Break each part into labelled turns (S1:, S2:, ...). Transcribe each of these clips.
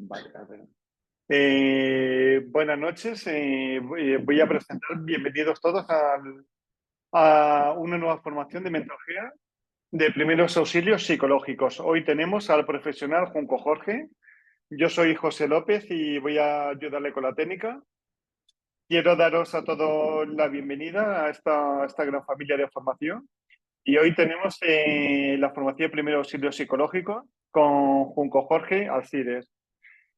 S1: Vale, a ver. Buenas noches. Voy a presentar, bienvenidos todos a una nueva formación de metodología de primeros auxilios psicológicos. Hoy tenemos al profesional Junco Jorge. Yo soy José López y voy a ayudarle con la técnica. Quiero daros a todos la bienvenida a esta gran familia de formación. Y hoy tenemos la formación de primeros auxilios psicológicos con Junco Jorge Alcides.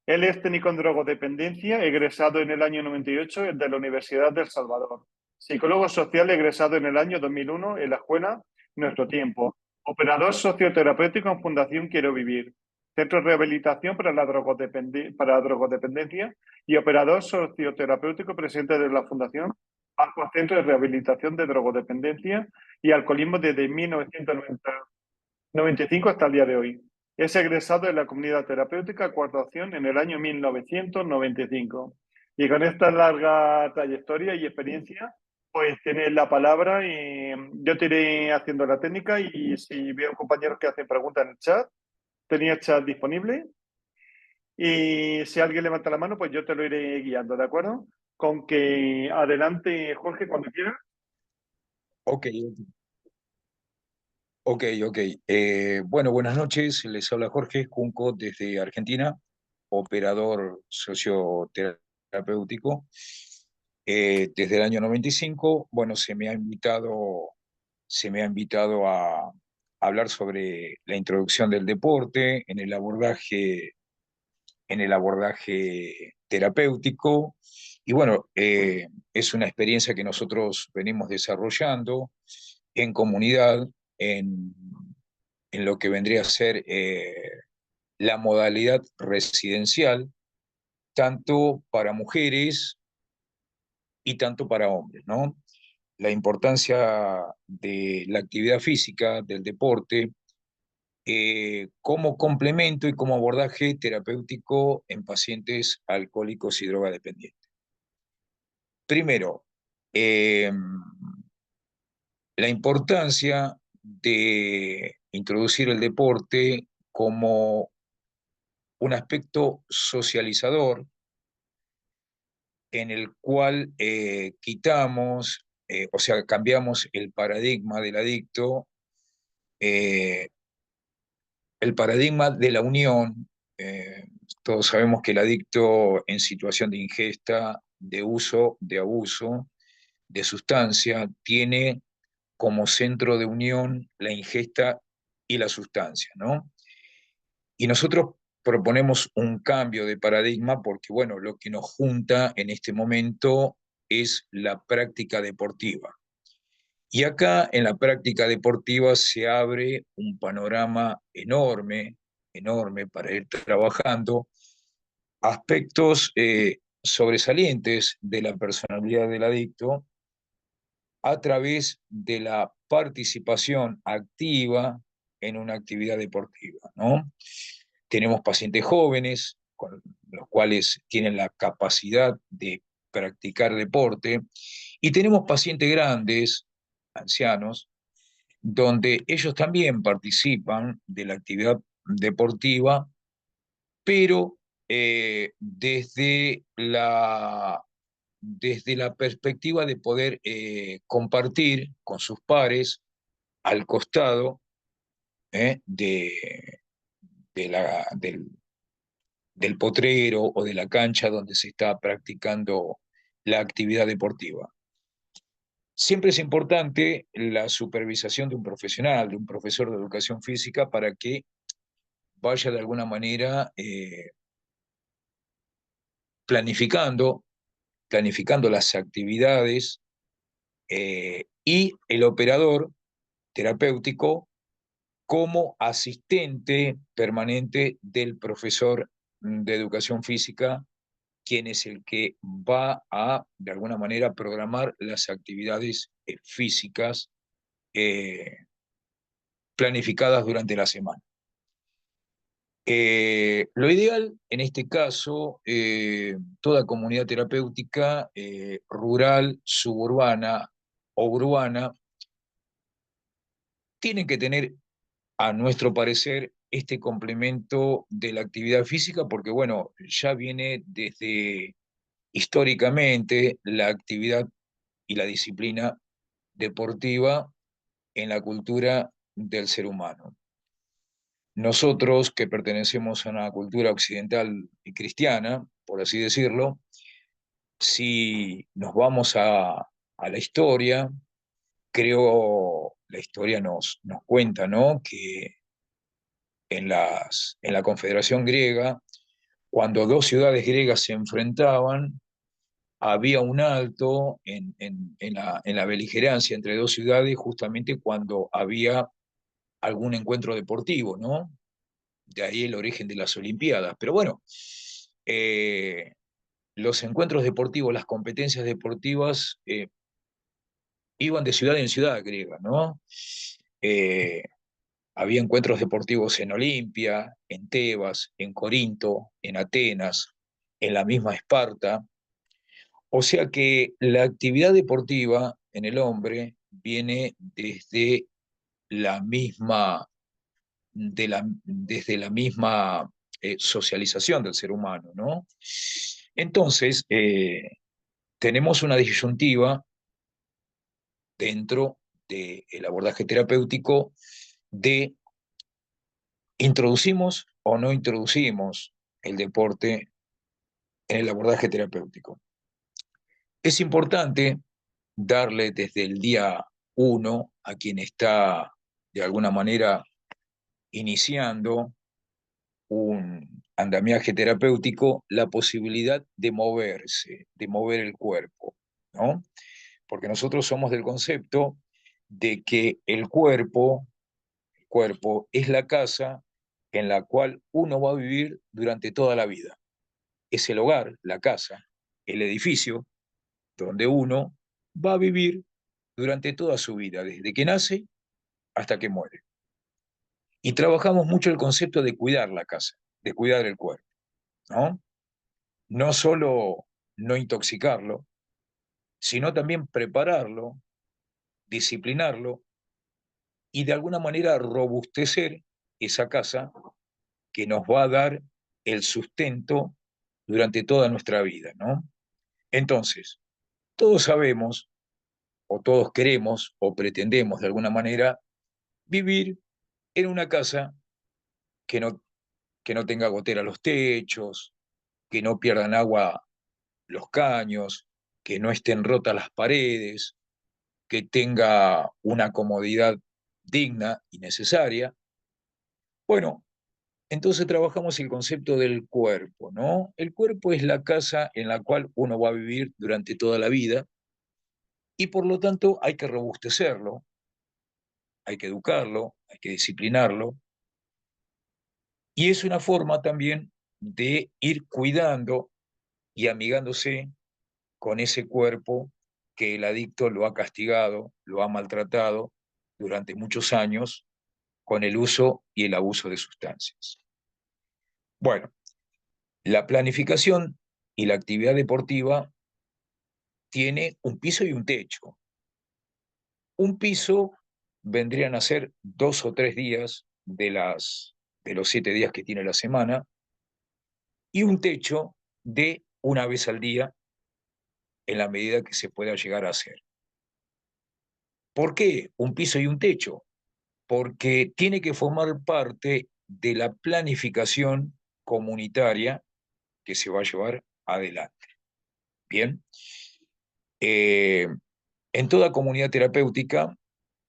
S1: Él es técnico en drogodependencia, egresado en el año 98 de la Universidad del Salvador. Psicólogo social, egresado en el año 2001 en la escuela Nuestro Tiempo. Operador socioterapéutico en Fundación Quiero Vivir. Centro de Rehabilitación para la drogodependencia y operador socioterapéutico presidente de la Fundación Aqua Centro de Rehabilitación de Drogodependencia y Alcoholismo desde 1995 hasta el día de hoy. Es egresado de la Comunidad Terapéutica Cuarta Opción en el año 1995. Y con esta larga trayectoria y experiencia, pues tiene la palabra y yo te iré haciendo la técnica y si veo compañeros que hacen preguntas en el chat, tenía chat disponible y si alguien levanta la mano, pues yo te lo iré guiando, ¿de acuerdo? Con que adelante, Jorge, cuando quieras.
S2: Ok, ok. Bueno, buenas noches. Les habla Jorge Junco desde Argentina, operador socioterapéutico. Desde el año 95, bueno, se me ha invitado a hablar sobre la introducción del deporte en el abordaje terapéutico. Y bueno, es una experiencia que nosotros venimos desarrollando en comunidad, en, en lo que vendría a ser la modalidad residencial, tanto para mujeres y tanto para hombres, ¿no? La importancia de la actividad física, del deporte, como complemento y como abordaje terapéutico en pacientes alcohólicos y drogadependientes. Primero, eh, la importancia de introducir el deporte como un aspecto socializador en el cual cambiamos el paradigma del adicto, eh, el paradigma de la unión. Todos sabemos que el adicto en situación de ingesta, de uso, de abuso de sustancia, tiene como centro de unión la ingesta y la sustancia, ¿no? Y nosotros proponemos un cambio de paradigma porque, bueno, lo que nos junta en este momento es la práctica deportiva. Y acá en la práctica deportiva se abre un panorama enorme, enorme para ir trabajando aspectos sobresalientes de la personalidad del adicto a través de la participación activa en una actividad deportiva, ¿no? Tenemos pacientes jóvenes, con los cuales tienen la capacidad de practicar deporte, y tenemos pacientes grandes, ancianos, donde ellos también participan de la actividad deportiva, pero desde la perspectiva de poder compartir con sus pares al costado del potrero o de la cancha donde se está practicando la actividad deportiva. Siempre es importante la supervisación de un profesional, de un profesor de educación física, para que vaya de alguna manera planificando, planificando las actividades, y el operador terapéutico como asistente permanente del profesor de educación física, quien es el que va a, de alguna manera, programar las actividades físicas planificadas durante la semana. Lo ideal, en este caso, toda comunidad terapéutica, rural, suburbana o urbana, tiene que tener, a nuestro parecer, este complemento de la actividad física, porque bueno, ya viene desde históricamente la actividad y la disciplina deportiva en la cultura del ser humano. Nosotros, que pertenecemos a una cultura occidental y cristiana, por así decirlo, si nos vamos a la historia, creo la historia nos cuenta, ¿no? Que en la Confederación Griega, cuando dos ciudades griegas se enfrentaban, había un alto en la beligerancia entre dos ciudades justamente cuando había algún encuentro deportivo, ¿no? De ahí el origen de las Olimpiadas. Pero bueno, eh, los encuentros deportivos, las competencias deportivas iban de ciudad en ciudad griega, ¿no? Eh, Había encuentros deportivos en Olimpia, en Tebas, en Corinto, en Atenas, en la misma Esparta. O sea que la actividad deportiva en el hombre viene desde la misma, desde la misma socialización del ser humano, ¿no? Entonces, tenemos una disyuntiva dentro del abordaje terapéutico de introducimos o no introducimos el deporte en el abordaje terapéutico. Es importante darle desde el día uno a quien está de alguna manera iniciando un andamiaje terapéutico la posibilidad de moverse, de mover el cuerpo, ¿no? Porque nosotros somos del concepto de que el cuerpo es la casa en la cual uno va a vivir durante toda la vida. Es el hogar, la casa, el edificio donde uno va a vivir durante toda su vida, desde que nace hasta que muere. Y trabajamos mucho el concepto de cuidar la casa, de cuidar el cuerpo, ¿no? No solo no intoxicarlo, sino también prepararlo, disciplinarlo y de alguna manera robustecer esa casa que nos va a dar el sustento durante toda nuestra vida, ¿no? Entonces, todos sabemos, o todos queremos, o pretendemos de alguna manera, vivir en una casa que no, que no tenga gotera los techos, que no pierdan agua los caños, que no estén rotas las paredes, que tenga una comodidad digna y necesaria. Bueno, entonces trabajamos el concepto del cuerpo, ¿no? El cuerpo es la casa en la cual uno va a vivir durante toda la vida y por lo tanto hay que robustecerlo, hay que educarlo, hay que disciplinarlo y es una forma también de ir cuidando y amigándose con ese cuerpo que el adicto lo ha castigado, lo ha maltratado durante muchos años con el uso y el abuso de sustancias. Bueno, la planificación y la actividad deportiva tiene un piso y un techo. Un piso vendrían a ser 2 o 3 días de los 7 días que tiene la semana y un techo de una vez al día en la medida que se pueda llegar a hacer. ¿Por qué un piso y un techo? Porque tiene que formar parte de la planificación comunitaria que se va a llevar adelante. Bien, eh, en toda comunidad terapéutica,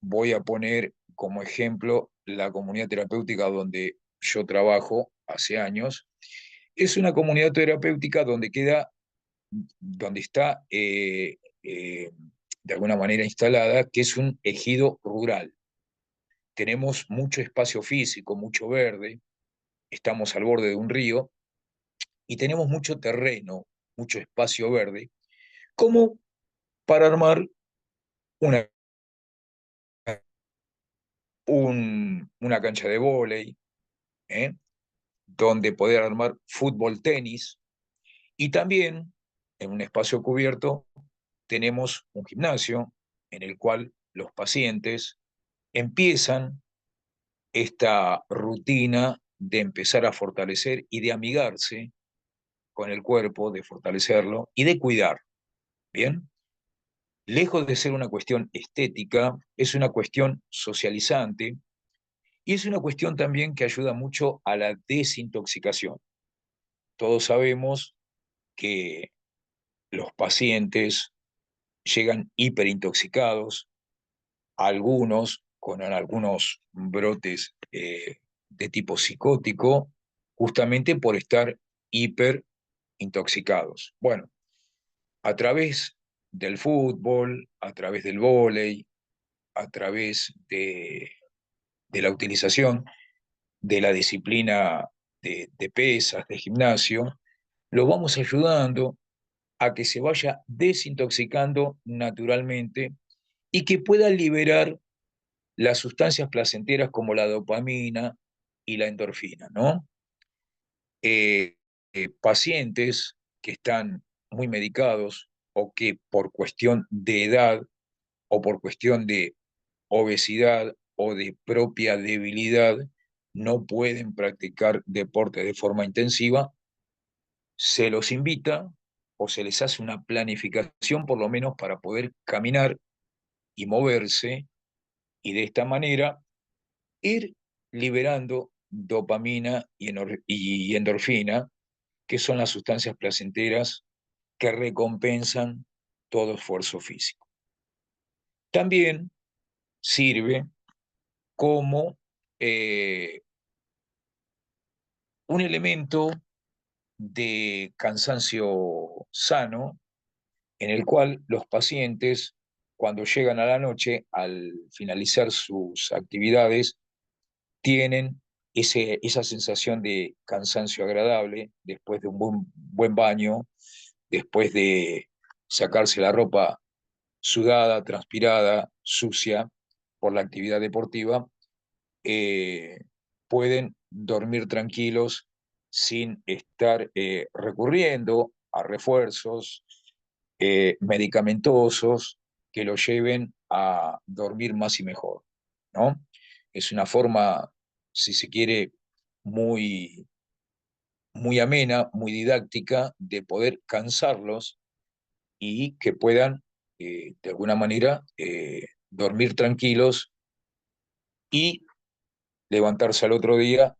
S2: voy a poner como ejemplo la comunidad terapéutica donde yo trabajo hace años, es una comunidad terapéutica donde está de alguna manera instalada, que es un ejido rural. Tenemos mucho espacio físico, mucho verde, estamos al borde de un río y tenemos mucho terreno, mucho espacio verde, como para armar una, una cancha de vóley, ¿eh? Donde poder armar fútbol, tenis, y también en un espacio cubierto tenemos un gimnasio en el cual los pacientes empiezan esta rutina de empezar a fortalecer y de amigarse con el cuerpo, de fortalecerlo y de cuidar, ¿bien? Lejos de ser una cuestión estética, es una cuestión socializante y es una cuestión también que ayuda mucho a la desintoxicación. Todos sabemos que los pacientes llegan hiperintoxicados, algunos con algunos brotes de tipo psicótico, justamente por estar hiperintoxicados. Bueno, a través del fútbol, a través del vóley, a través de la utilización de la disciplina de pesas, de gimnasio, lo vamos ayudando a que se vaya desintoxicando naturalmente y que pueda liberar las sustancias placenteras como la dopamina y la endorfina, ¿no? Pacientes que están muy medicados o que por cuestión de edad o por cuestión de obesidad o de propia debilidad no pueden practicar deporte de forma intensiva, se los invita o se les hace una planificación por lo menos para poder caminar y moverse y de esta manera ir liberando dopamina y endorfina, que son las sustancias placenteras que recompensan todo esfuerzo físico. También sirve como un elemento de cansancio sano en el cual los pacientes, cuando llegan a la noche, al finalizar sus actividades, tienen esa sensación de cansancio agradable después de un buen baño, después de sacarse la ropa sudada, transpirada, sucia por la actividad deportiva, eh, pueden dormir tranquilos sin estar recurriendo a refuerzos medicamentosos que lo lleven a dormir más y mejor, ¿no? Es una forma, si se quiere, muy, muy amena, muy didáctica de poder cansarlos y que puedan, de alguna manera, dormir tranquilos y levantarse al otro día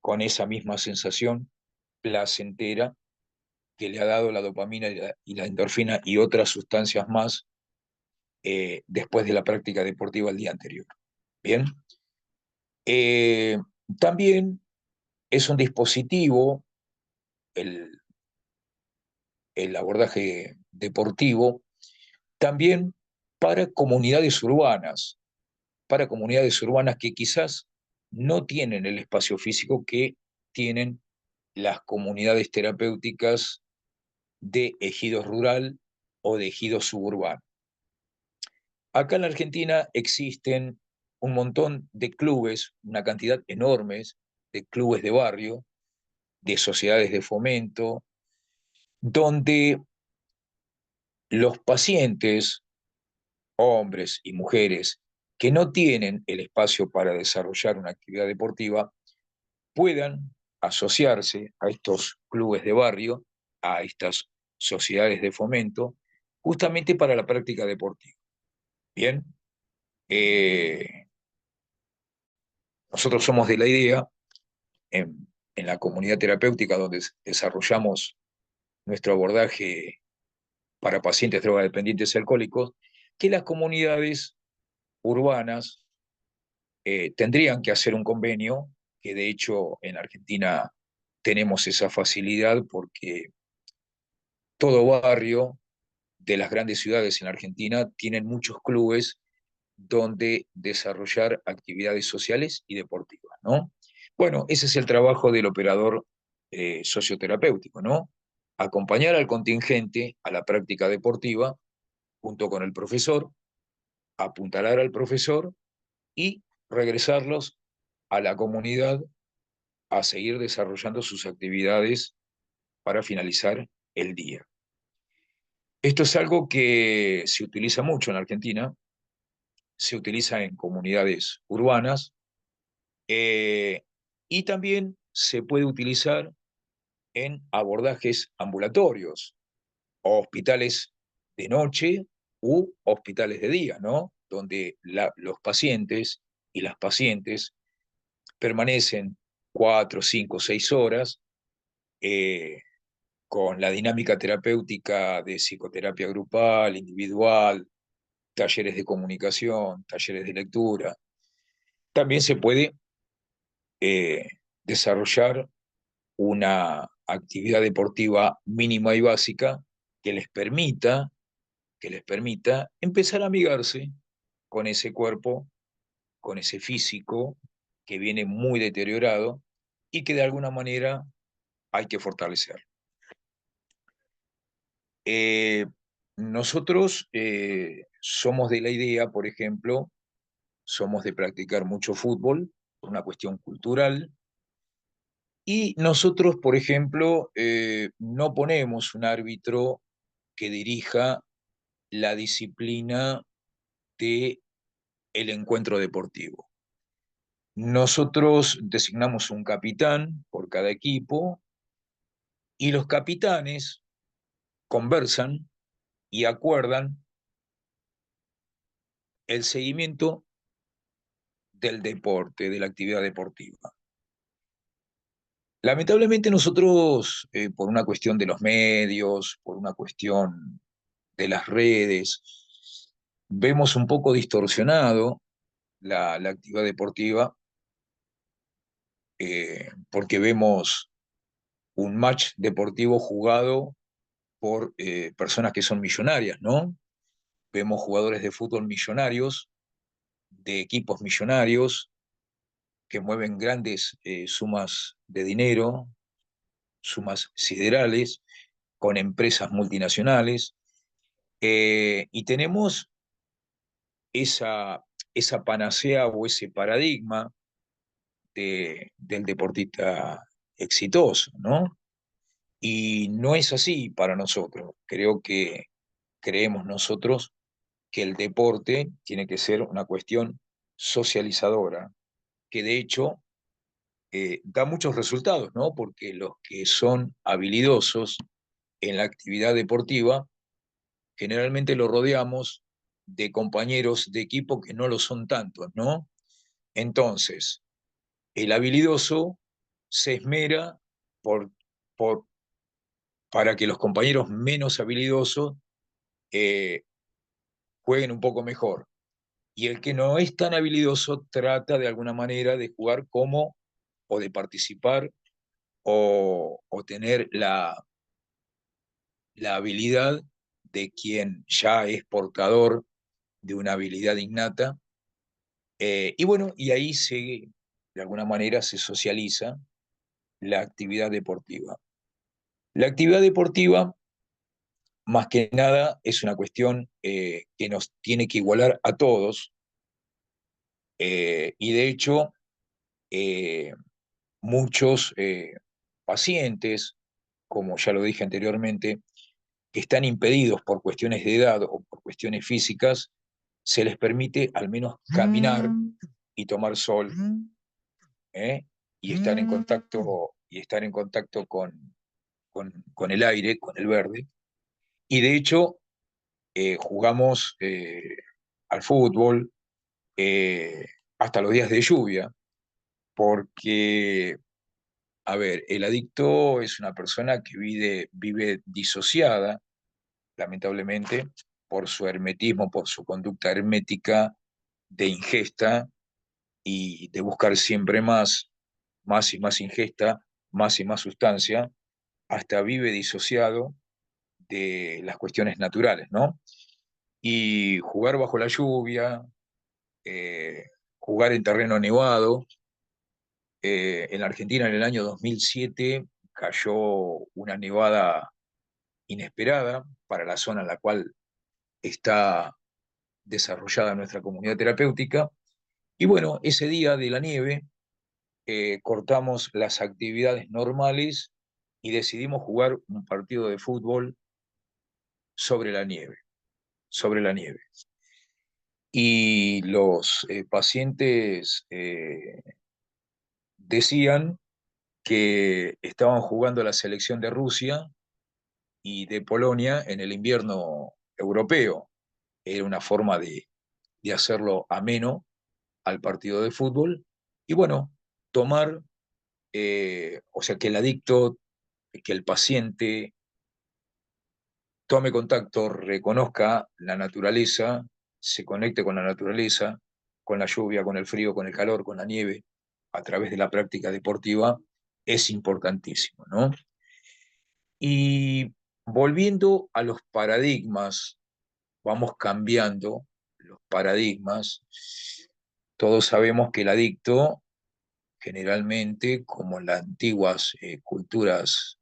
S2: con esa misma sensación placentera que le ha dado la dopamina y la endorfina y otras sustancias más después de la práctica deportiva el día anterior. Bien. Eh, También es un dispositivo, el, el abordaje deportivo, también para comunidades urbanas que quizás no tienen el espacio físico que tienen las comunidades terapéuticas de ejido rural o de ejido suburbano. Acá en la Argentina existen un montón de clubes, una cantidad enorme de clubes de barrio, de sociedades de fomento, donde los pacientes, hombres y mujeres, que no tienen el espacio para desarrollar una actividad deportiva, puedan asociarse a estos clubes de barrio, a estas sociedades de fomento, justamente para la práctica deportiva. Bien, eh, nosotros somos de la idea, en la comunidad terapéutica donde desarrollamos nuestro abordaje para pacientes drogadependientes y alcohólicos, que las comunidades urbanas tendrían que hacer un convenio, que de hecho en Argentina tenemos esa facilidad porque todo barrio de las grandes ciudades en Argentina tienen muchos clubes donde desarrollar actividades sociales y deportivas, ¿no? Bueno, ese es el trabajo del operador socioterapéutico, ¿no? Acompañar al contingente a la práctica deportiva junto con el profesor, apuntalar al profesor y regresarlos a la comunidad a seguir desarrollando sus actividades para finalizar el día. Esto es algo que se utiliza mucho en Argentina, se utiliza en comunidades urbanas, Eh, y también se puede utilizar en abordajes ambulatorios, o hospitales de noche u hospitales de día, ¿no? Donde los pacientes y las pacientes permanecen 4, 5, 6 horas eh, con la dinámica terapéutica de psicoterapia grupal, individual, talleres de comunicación, talleres de lectura. También se puede eh, desarrollar una actividad deportiva mínima y básica que les permita, que les permita empezar a amigarse con ese cuerpo, con ese físico que viene muy deteriorado y que de alguna manera hay que fortalecer. Eh, Nosotros somos de la idea, por ejemplo, somos de practicar mucho fútbol por una cuestión cultural. Y nosotros, por ejemplo, no ponemos un árbitro que dirija la disciplina de el encuentro deportivo. Nosotros designamos un capitán por cada equipo y los capitanes conversan y acuerdan el seguimiento del deporte, de la actividad deportiva. Lamentablemente nosotros, por una cuestión de los medios, por una cuestión de las redes, vemos un poco distorsionado la actividad deportiva porque vemos un match deportivo jugado por personas que son millonarias, ¿no? Vemos jugadores de fútbol millonarios, de equipos millonarios, que mueven grandes sumas de dinero, sumas siderales, con empresas multinacionales, y tenemos esa, esa panacea o ese paradigma del deportista exitoso, ¿no? Y no es así para nosotros. Creemos nosotros que el deporte tiene que ser una cuestión socializadora, que de hecho da muchos resultados, ¿no? Porque los que son habilidosos en la actividad deportiva, generalmente lo rodeamos de compañeros de equipo que no lo son tantos, ¿no? Entonces, el habilidoso se esmera por, por, para que los compañeros menos habilidosos eh, jueguen un poco mejor. Y el que no es tan habilidoso trata de alguna manera de jugar como o de participar o tener la habilidad de quien ya es portador de una habilidad innata. Y bueno, y ahí de alguna manera se socializa la actividad deportiva. La actividad deportiva, más que nada, es una cuestión que nos tiene que igualar a todos, y de hecho, eh, muchos pacientes, como ya lo dije anteriormente, que están impedidos por cuestiones de edad o por cuestiones físicas, se les permite al menos caminar y tomar sol, ¿eh? Y estar en contacto con el aire, con el verde. Y de hecho, jugamos al fútbol eh, hasta los días de lluvia, porque, a ver, el adicto es una persona que vive disociada, lamentablemente, por su hermetismo, por su conducta hermética de ingesta y de buscar siempre más y más ingesta, más y más sustancia, hasta vive disociado de las cuestiones naturales, ¿no? Y jugar bajo la lluvia, eh, jugar en terreno nevado. En Argentina en el año 2007 cayó una nevada inesperada para la zona en la cual está desarrollada nuestra comunidad terapéutica. Y bueno, ese día de la nieve cortamos las actividades normales y decidimos jugar un partido de fútbol sobre la nieve, sobre la nieve. Y los pacientes decían que estaban jugando la selección de Rusia y de Polonia en el invierno europeo. Era una forma de hacerlo ameno al partido de fútbol. Y bueno, tomar, o sea, que el adicto, que el paciente tome contacto, reconozca la naturaleza, se conecte con la naturaleza, con la lluvia, con el frío, con el calor, con la nieve, a través de la práctica deportiva, es importantísimo, ¿no? Y volviendo a los paradigmas, vamos cambiando los paradigmas. Todos sabemos que el adicto, generalmente, como en las antiguas culturas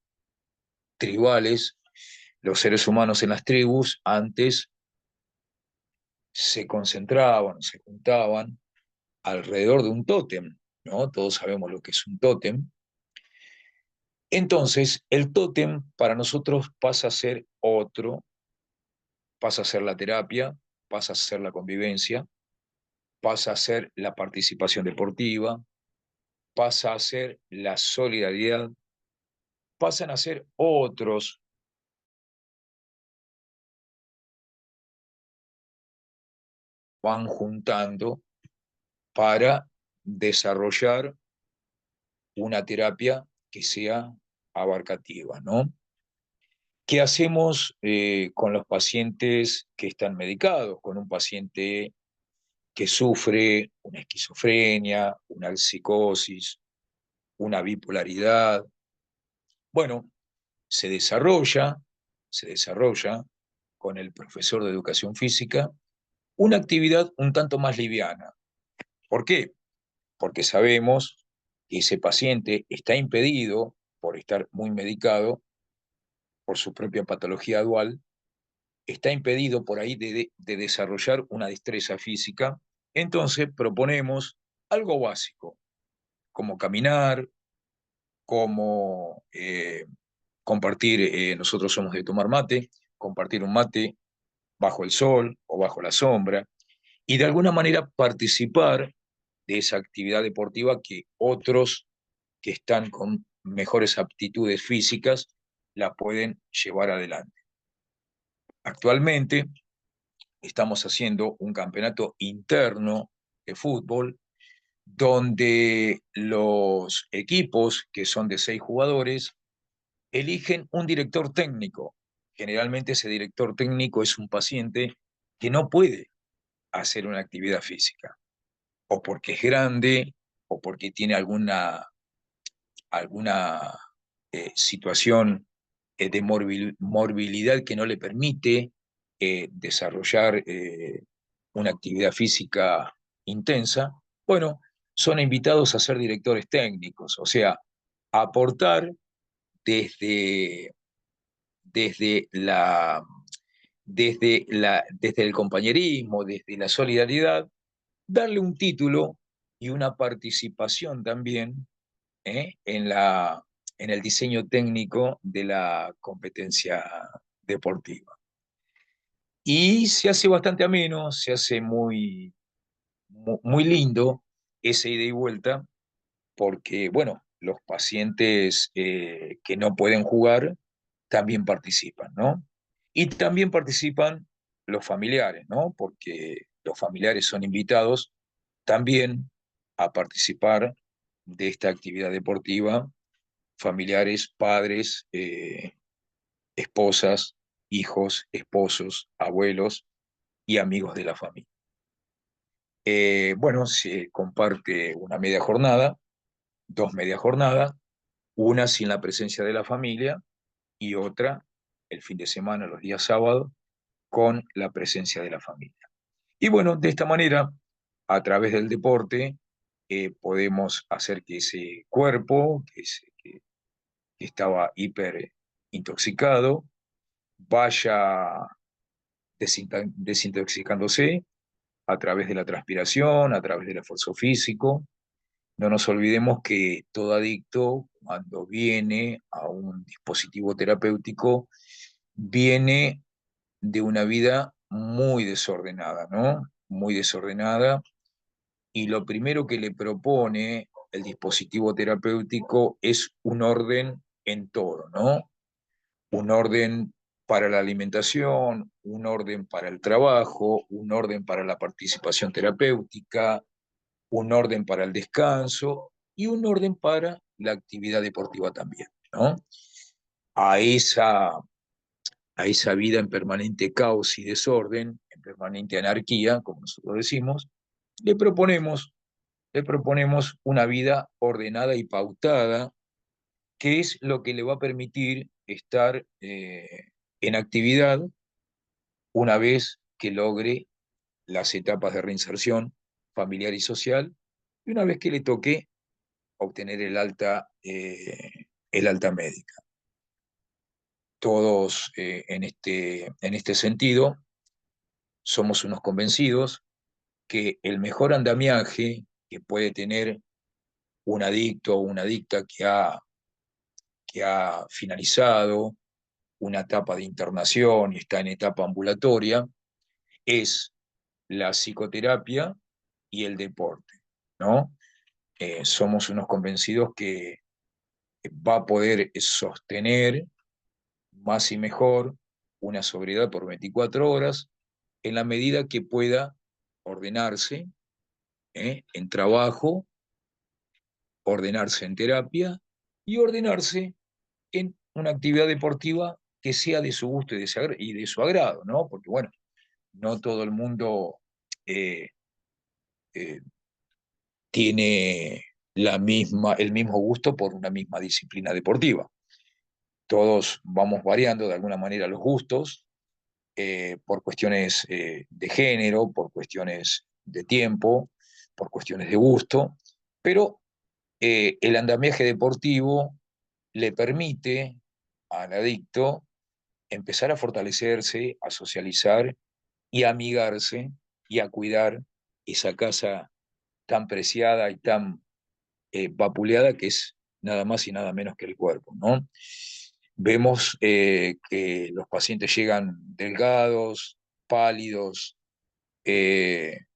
S2: tribales, los seres humanos en las tribus antes se concentraban, se juntaban alrededor de un tótem, ¿no? Todos sabemos lo que es un tótem. Entonces, el tótem para nosotros pasa a ser otro, pasa a ser la terapia, pasa a ser la convivencia, pasa a ser la participación deportiva, pasa a ser la solidaridad, pasan a ser otros, van juntando para desarrollar una terapia que sea abarcativa, ¿no? ¿Qué hacemos con los pacientes que están medicados? Con un paciente que sufre una esquizofrenia, una psicosis, una bipolaridad. Bueno, se desarrolla con el profesor de educación física una actividad un tanto más liviana. ¿Por qué? Porque sabemos que ese paciente está impedido, por estar muy medicado, por su propia patología dual, está impedido por ahí de desarrollar una destreza física. Entonces proponemos algo básico, como caminar, como compartir, nosotros somos de tomar mate, compartir un mate bajo el sol o bajo la sombra, y de alguna manera participar de esa actividad deportiva que otros que están con mejores aptitudes físicas la pueden llevar adelante. Actualmente estamos haciendo un campeonato interno de fútbol donde los equipos, que son de 6 jugadores, eligen un director técnico. Generalmente ese director técnico es un paciente que no puede hacer una actividad física, o porque es grande, o porque tiene alguna situación de morbilidad que no le permite desarrollar una actividad física intensa. Bueno, son invitados a ser directores técnicos, o sea, aportar desde, desde la, desde el compañerismo, desde la solidaridad, darle un título y una participación también en en el diseño técnico de la competencia deportiva. Y se hace bastante ameno, se hace muy lindo esa ida y vuelta, porque, bueno, los pacientes que no pueden jugar también participan, ¿no? Y también participan los familiares, ¿no? Porque los familiares son invitados también a participar de esta actividad deportiva, familiares, padres, esposas, hijos, esposos, abuelos y amigos de la familia. Bueno, se comparte una media jornada, 2 medias jornadas, una sin la presencia de la familia y otra el fin de semana, los días sábados, con la presencia de la familia. Y bueno, de esta manera, a través del deporte, podemos hacer que ese cuerpo, que estaba hiper intoxicado, vaya desintoxicándose a través de la transpiración, a través del esfuerzo físico. No nos olvidemos que todo adicto, cuando viene a un dispositivo terapéutico, viene de una vida muy desordenada, ¿no? Muy desordenada. Y lo primero que le propone el dispositivo terapéutico es un orden en todo, ¿no? Un orden para la alimentación, un orden para el trabajo, un orden para la participación terapéutica, un orden para el descanso y un orden para la actividad deportiva también, ¿no? A esa, a esa vida en permanente caos y desorden, en permanente anarquía, como nosotros decimos, le proponemos, le proponemos una vida ordenada y pautada, que es lo que le va a permitir estar en actividad una vez que logre las etapas de reinserción familiar y social, y una vez que le toque obtener el alta médica. Todos en este sentido somos unos convencidos que el mejor andamiaje que puede tener un adicto o una adicta que ha finalizado una etapa de internación y está en etapa ambulatoria es la psicoterapia y el deporte, ¿no? Somos unos convencidos que va a poder sostener más y mejor una sobriedad por 24 horas en la medida que pueda ordenarse en trabajo, ordenarse en terapia y ordenarse en una actividad deportiva que sea de su gusto y de su agrado, ¿no? Porque, bueno, no todo el mundo eh, eh, tiene el mismo gusto por una misma disciplina deportiva. Todos vamos variando de alguna manera los gustos por cuestiones de género, por cuestiones de tiempo, por cuestiones de gusto, pero el andamiaje deportivo le permite al adicto empezar a fortalecerse, a socializar y a amigarse y a cuidar esa casa tan preciada y tan vapuleada que es nada más y nada menos que el cuerpo, ¿no? Vemos que los pacientes llegan delgados, pálidos, eh,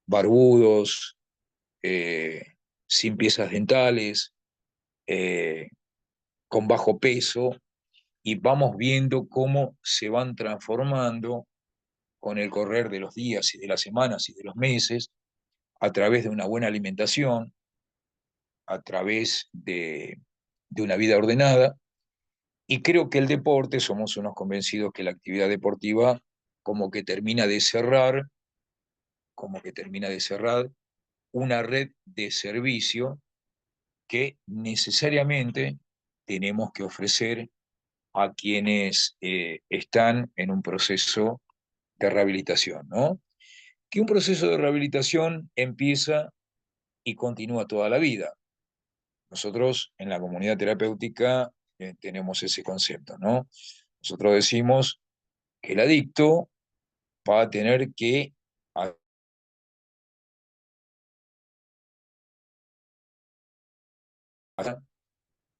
S2: barbudos, eh, sin piezas dentales, eh, con bajo peso, y vamos viendo cómo se van transformando con el correr de los días y de las semanas y de los meses a través de una buena alimentación, a través de una vida ordenada. Y creo que el deporte, somos unos convencidos que la actividad deportiva como que termina de cerrar, como que termina de cerrar una red de servicio que necesariamente tenemos que ofrecer a quienes están en un proceso de rehabilitación, ¿no? Que un proceso de rehabilitación empieza y continúa toda la vida. Nosotros en la comunidad terapéutica tenemos ese concepto, ¿no? Nosotros decimos que el adicto va a tener que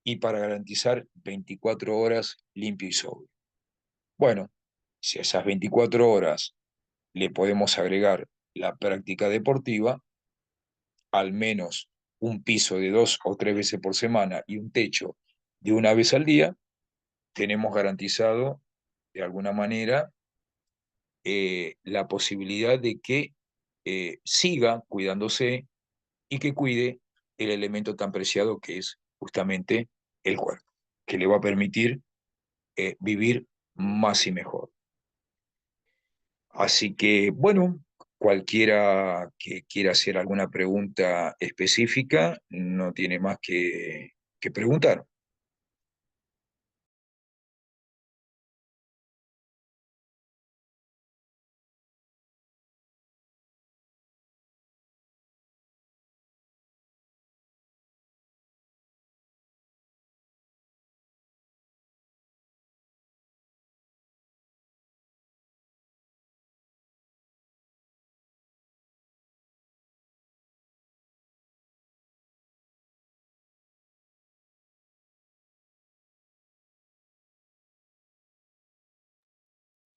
S2: y para garantizar 24 horas limpio y sobrio. Bueno, si a esas 24 horas le podemos agregar la práctica deportiva, al menos un piso de 2 o 3 veces por semana y un techo de una vez al día, tenemos garantizado de alguna manera la posibilidad de que siga cuidándose y que cuide el elemento tan preciado que es justamente el cuerpo, que le va a permitir vivir más y mejor. Así que, bueno, cualquiera que quiera hacer alguna pregunta específica, no tiene más que preguntar.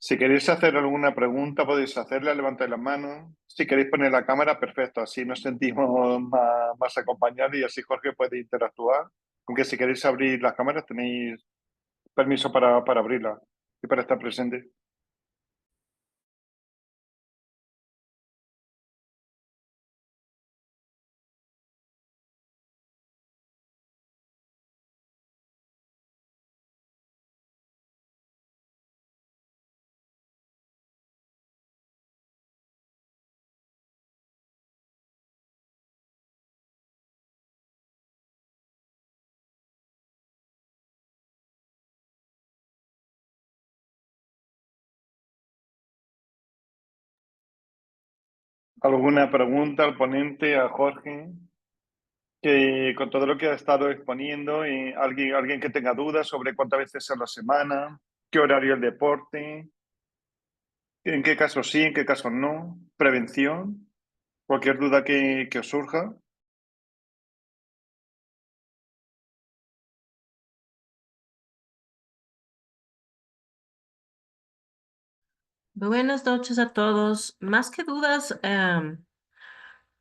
S1: Si queréis hacer alguna pregunta, podéis hacerla, levantad las manos. Si queréis poner la cámara, perfecto. Así nos sentimos más acompañados y así Jorge puede interactuar. Aunque si queréis abrir las cámaras, tenéis permiso para abrirla y para estar presente. ¿Alguna pregunta al ponente, a Jorge? Que con todo lo que ha estado exponiendo, alguien que tenga dudas sobre cuántas veces a la semana, qué horario el deporte, en qué casos sí, en qué casos no, prevención, cualquier duda que os surja.
S3: Buenas noches a todos. Más que dudas,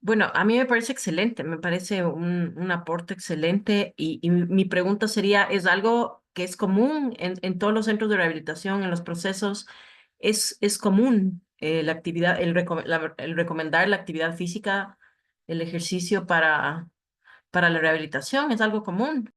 S3: bueno, a mí me parece excelente, me parece un aporte excelente y mi pregunta sería, ¿es algo que es común en todos los centros de rehabilitación, en los procesos? ¿Es común la actividad, el recomendar la actividad física, el ejercicio para la rehabilitación? ¿Es algo común?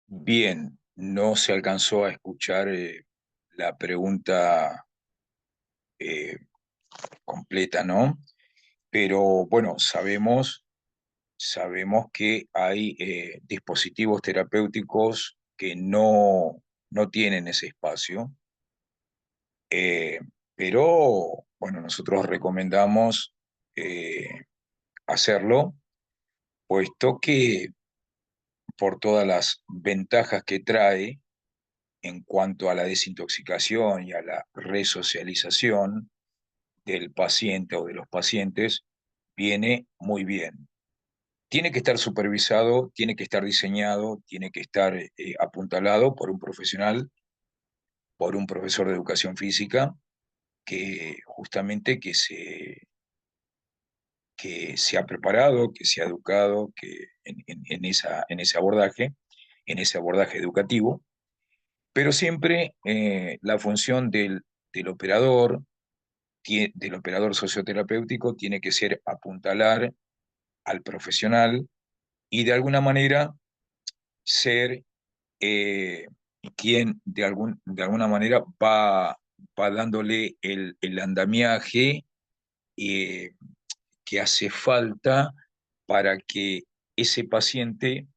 S2: Bien, no se alcanzó a escuchar la pregunta eh, completa, ¿no? Pero bueno, sabemos que hay dispositivos terapéuticos que no tienen ese espacio, eh, pero bueno, nosotros recomendamos hacerlo, puesto que por todas las ventajas que trae en cuanto a la desintoxicación y a la resocialización del paciente o de los pacientes, viene muy bien. Tiene que estar supervisado, tiene que estar diseñado, tiene que estar apuntalado por un profesional, por un profesor de educación física, que justamente que se ha preparado, que se ha educado en en ese abordaje educativo, pero siempre la función del operador, del operador socioterapéutico, tiene que ser apuntalar al profesional y de alguna manera ser eh, quien de alguna manera va dándole el andamiaje eh, que hace falta para que ese paciente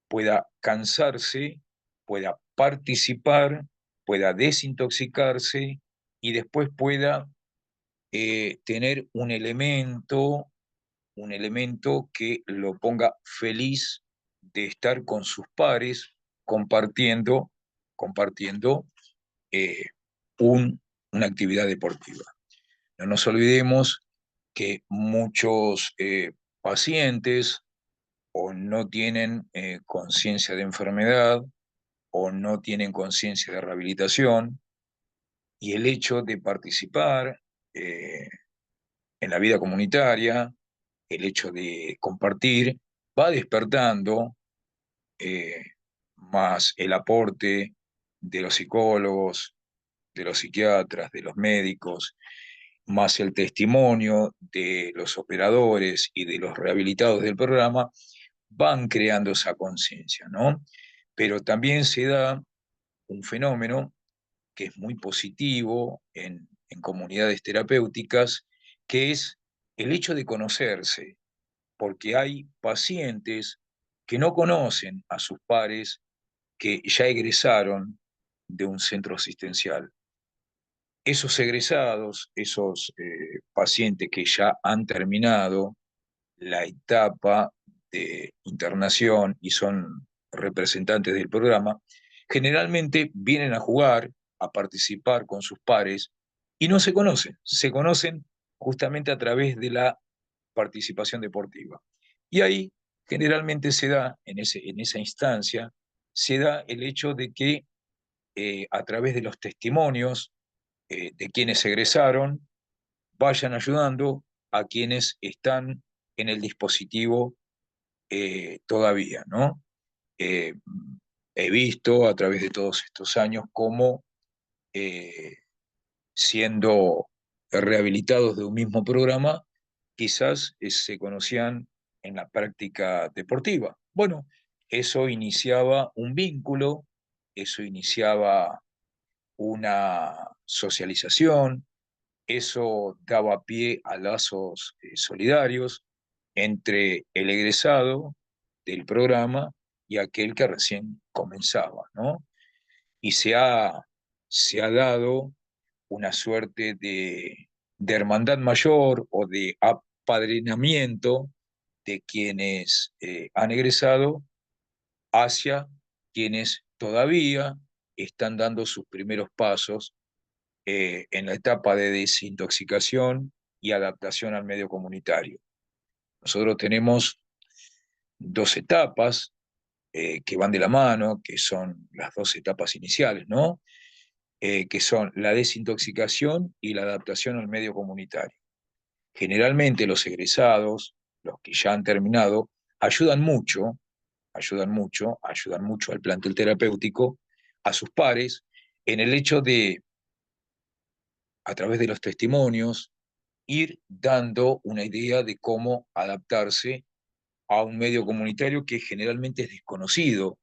S2: pueda cansarse, pueda participar, pueda desintoxicarse y después pueda tener un elemento que lo ponga feliz de estar con sus pares compartiendo eh, una actividad deportiva. No nos olvidemos que muchos pacientes o no tienen conciencia de enfermedad o no tienen conciencia de rehabilitación y el hecho de participar en la vida comunitaria, el hecho de compartir, va despertando eh, más el aporte de los psicólogos, de los psiquiatras, de los médicos, más el testimonio de los operadores y de los rehabilitados del programa, van creando esa conciencia, ¿no? Pero también se da un fenómeno que es muy positivo en comunidades terapéuticas, que es el hecho de conocerse, porque hay pacientes que no conocen a sus pares que ya egresaron de un centro asistencial. Esos egresados, esos pacientes que ya han terminado la etapa de internación y son representantes del programa, generalmente vienen a jugar, a participar con sus pares y no se conocen justamente a través de la participación deportiva. Y ahí generalmente se da, en esa instancia, se da el hecho de que a través de los testimonios de quienes egresaron, vayan ayudando a quienes están en el dispositivo todavía, ¿no? Eh, He visto a través de todos estos años cómo eh, siendo rehabilitados de un mismo programa, quizás se conocían en la práctica deportiva. Bueno, eso iniciaba un vínculo, eso iniciaba una socialización, eso daba pie a lazos solidarios entre el egresado del programa y aquel que recién comenzaba, ¿no? Y se ha dado una suerte de hermandad mayor o de apadrinamiento de quienes han egresado hacia quienes todavía están dando sus primeros pasos en la etapa de desintoxicación y adaptación al medio comunitario. Nosotros tenemos dos etapas que van de la mano, que son las dos etapas iniciales, ¿no? Que son la desintoxicación y la adaptación al medio comunitario. Generalmente los egresados, los que ya han terminado, ayudan mucho, ayudan mucho al plantel terapéutico, a sus pares, en el hecho de, a través de los testimonios, ir dando una idea de cómo adaptarse a un medio comunitario que generalmente es desconocido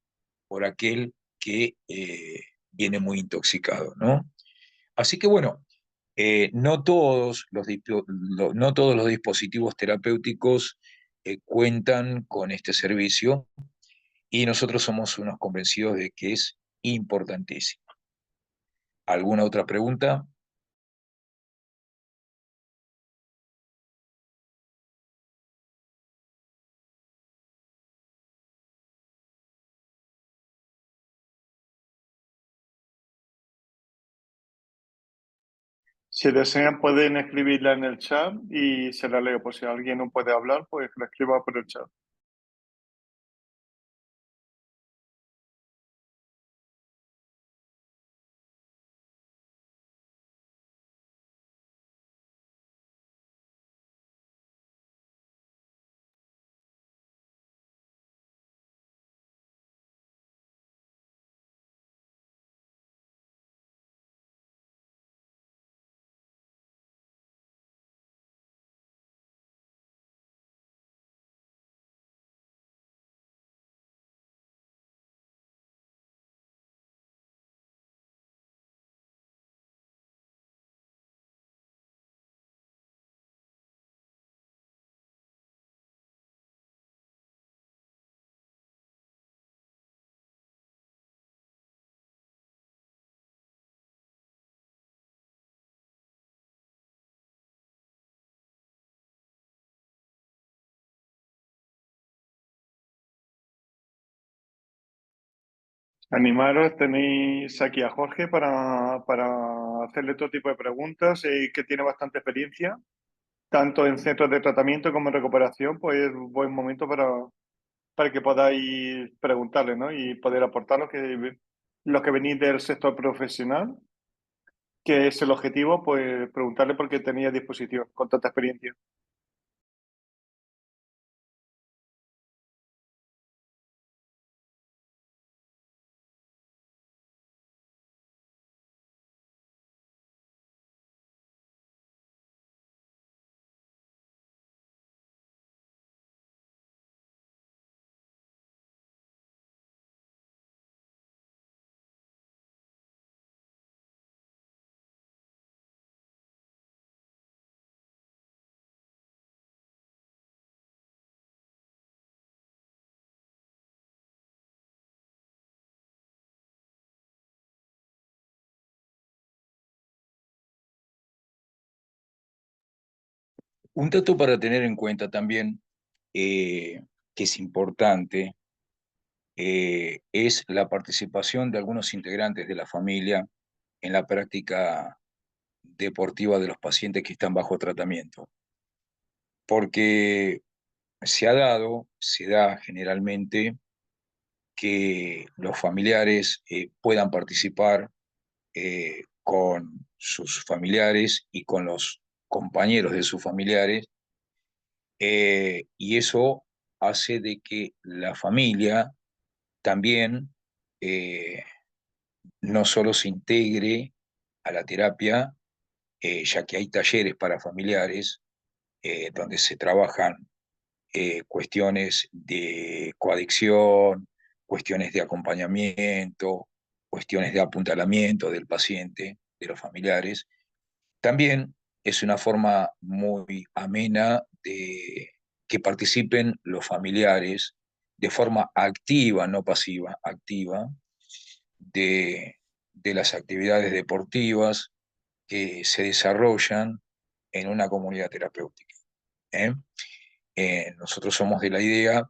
S2: por aquel que viene muy intoxicado, ¿no? Así que bueno, no todos los dispositivos terapéuticos cuentan con este servicio y nosotros somos unos convencidos de que es importantísimo. ¿Alguna otra pregunta?
S1: Si desean, pueden escribirla en el chat y se la leo. Por si alguien no puede hablar, pues la escriba por el chat. Animaros, tenéis aquí a Jorge para hacerle todo tipo de preguntas, que tiene bastante experiencia, tanto en centros de tratamiento como en recuperación, pues es un buen momento para que podáis preguntarle, ¿no? Y poder aportar lo que venís del sector profesional, que es el objetivo, pues preguntarle por qué tenía disposición con tanta experiencia.
S2: Un dato para tener en cuenta también, que es importante, es la participación de algunos integrantes de la familia en la práctica deportiva de los pacientes que están bajo tratamiento. Porque se da generalmente que los familiares puedan participar con sus familiares y con los compañeros de sus familiares, y eso hace de que la familia también eh, no solo se integre a la terapia, ya que hay talleres para familiares donde se trabajan cuestiones de coadicción, cuestiones de acompañamiento, cuestiones de apuntalamiento del paciente, de los familiares. También es una forma muy amena de que participen los familiares de forma activa, no pasiva, activa, de, de las actividades deportivas que se desarrollan en una comunidad terapéutica. ¿Eh? Nosotros somos de la idea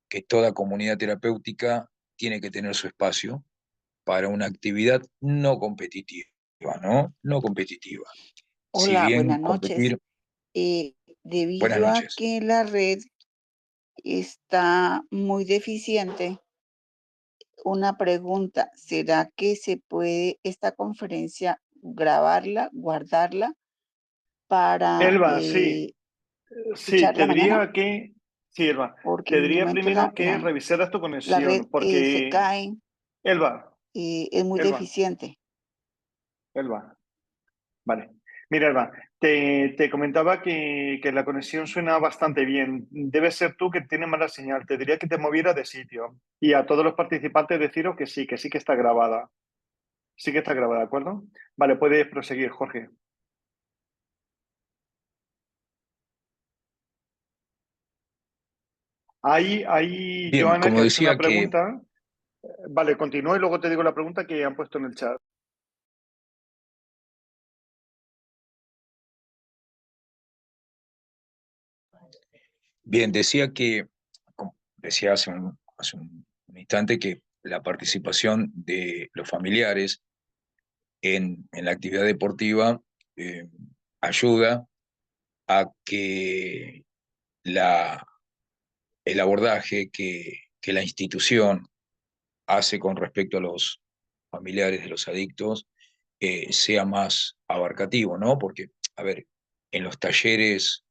S2: que toda comunidad terapéutica tiene que tener su espacio para una actividad no competitiva, ¿no? No competitiva. Si
S4: Hola,
S2: bien
S4: buenas noches.
S2: competir,
S4: Eh,
S2: buenas
S4: Debido a
S2: noches.
S4: que la red está muy deficiente, una pregunta, ¿será que se puede esta conferencia grabarla, guardarla para
S1: Elba, sí, sí,
S4: escucharla
S1: te
S4: mañana?
S1: diría que, sí, Elba,
S4: Porque
S1: te
S4: en el
S1: diría
S4: momento
S1: primero que revisaras tu
S4: la red
S1: conexión,
S4: se
S1: porque,
S4: cae,
S1: Elba,
S4: es muy
S1: Elba,
S4: deficiente.
S1: Elba, vale. Mira, Elba, te comentaba que la conexión suena bastante bien. Debe ser tú que tienes mala señal. Te diría que te movieras de sitio. Y a todos los participantes deciros que sí que está grabada. Sí que está grabada, ¿de acuerdo? Vale, puedes proseguir, Jorge. Hay
S2: Bien,
S1: Joana, que
S2: como
S1: ha hecho una
S2: decía que,
S1: pregunta. Vale, continúo y luego te digo la pregunta que han puesto en el chat.
S2: bien, decía que, como decía hace un instante, que la participación de los familiares en la actividad deportiva eh, ayuda a que la, el abordaje que la institución hace con respecto a los familiares de los adictos sea más abarcativo, ¿no? Porque, a ver, en los talleres,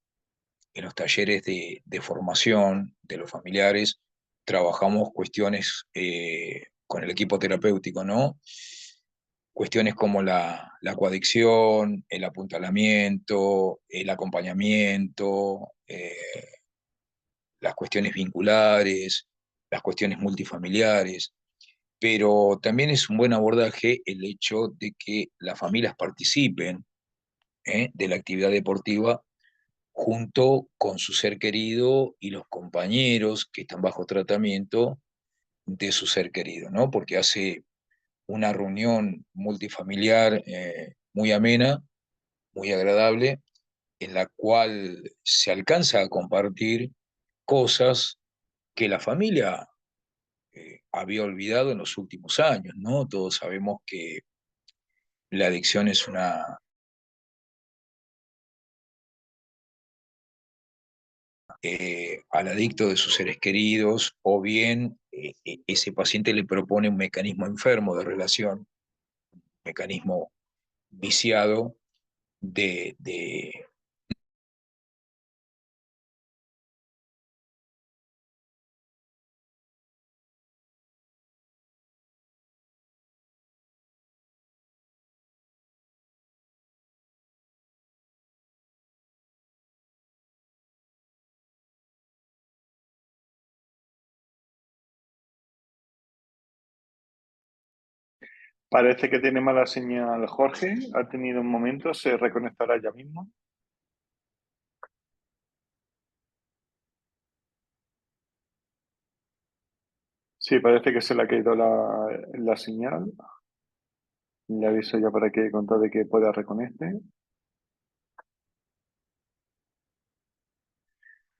S2: en los talleres de formación de los familiares, trabajamos cuestiones con el equipo terapéutico, ¿no? Cuestiones como la coadicción, el apuntalamiento, el acompañamiento, las cuestiones vinculares, las cuestiones multifamiliares, pero también es un buen abordaje el hecho de que las familias participen de la actividad deportiva junto con su ser querido y los compañeros que están bajo tratamiento de su ser querido, ¿no? Porque hace una reunión multifamiliar muy amena, muy agradable, en la cual se alcanza a compartir cosas que la familia había olvidado en los últimos años, ¿no? Todos sabemos que la adicción es al adicto de sus seres queridos, o bien ese paciente le propone un mecanismo enfermo de relación, un mecanismo viciado de
S1: Parece que tiene mala señal Jorge. Ha tenido un momento, se reconectará ya mismo. Sí, parece que se le ha caído la señal. Le aviso ya para que contar que pueda reconecte.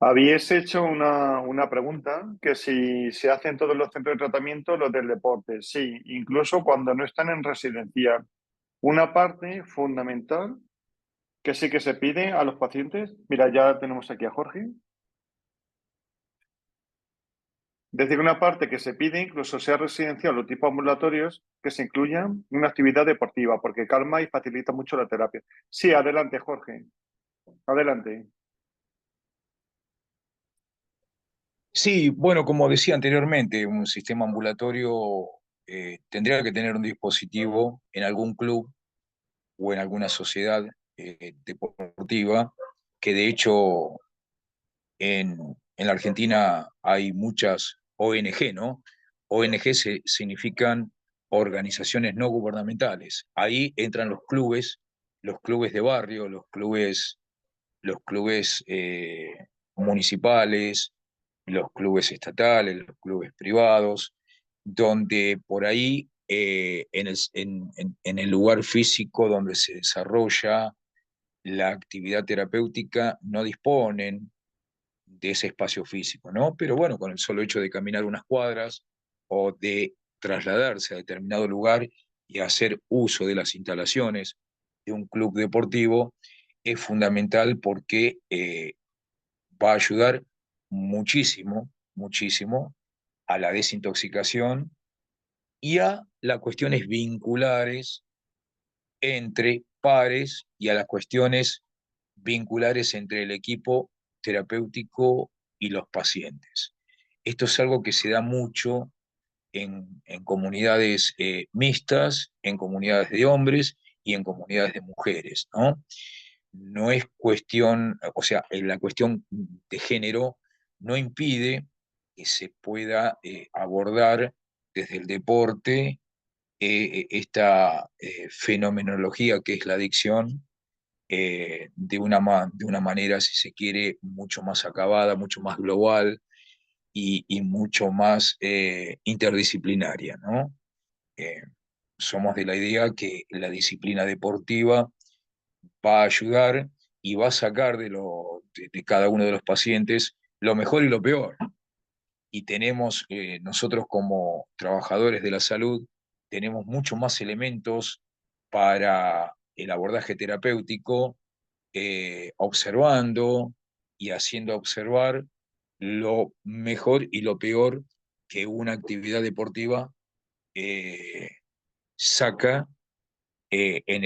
S1: Habíais hecho una pregunta, que si se hacen todos los centros de tratamiento los del deporte. Sí, incluso cuando no están en residencia. Una parte fundamental que sí que se pide a los pacientes. Mira, ya tenemos aquí a Jorge. Decir una parte que se pide, incluso sea residencial o tipo ambulatorios, que se incluya una actividad deportiva, porque calma y facilita mucho la terapia. Sí, adelante, Jorge. Adelante.
S2: Sí, bueno, como decía anteriormente, un sistema ambulatorio tendría que tener un dispositivo en algún club o en alguna sociedad deportiva, que de hecho en la Argentina hay muchas ONG, ¿no? ONG significan organizaciones no gubernamentales. Ahí entran los clubes de barrio, los clubes municipales, los clubes estatales, los clubes privados, donde por ahí en el lugar físico donde se desarrolla la actividad terapéutica no disponen de ese espacio físico, ¿no? Pero bueno, con el solo hecho de caminar unas cuadras o de trasladarse a determinado lugar y hacer uso de las instalaciones de un club deportivo es fundamental porque va a ayudar muchísimo, muchísimo a la desintoxicación y a las cuestiones vinculares entre pares y a las cuestiones vinculares entre el equipo terapéutico y los pacientes. Esto es algo que se da mucho en comunidades mixtas, en comunidades de hombres y en comunidades de mujeres, ¿no? No es cuestión, o sea, la cuestión de género no impide que se pueda abordar desde el deporte esta fenomenología que es la adicción de una manera, si se quiere, mucho más acabada, mucho más global y mucho más interdisciplinaria, ¿no? Eh, Somos de la idea que la disciplina deportiva va a ayudar y va a sacar de cada uno de los pacientes lo mejor y lo peor. Y tenemos, nosotros como trabajadores de la salud, tenemos mucho más elementos para el abordaje terapéutico, observando y haciendo observar lo mejor y lo peor que una actividad deportiva eh, saca en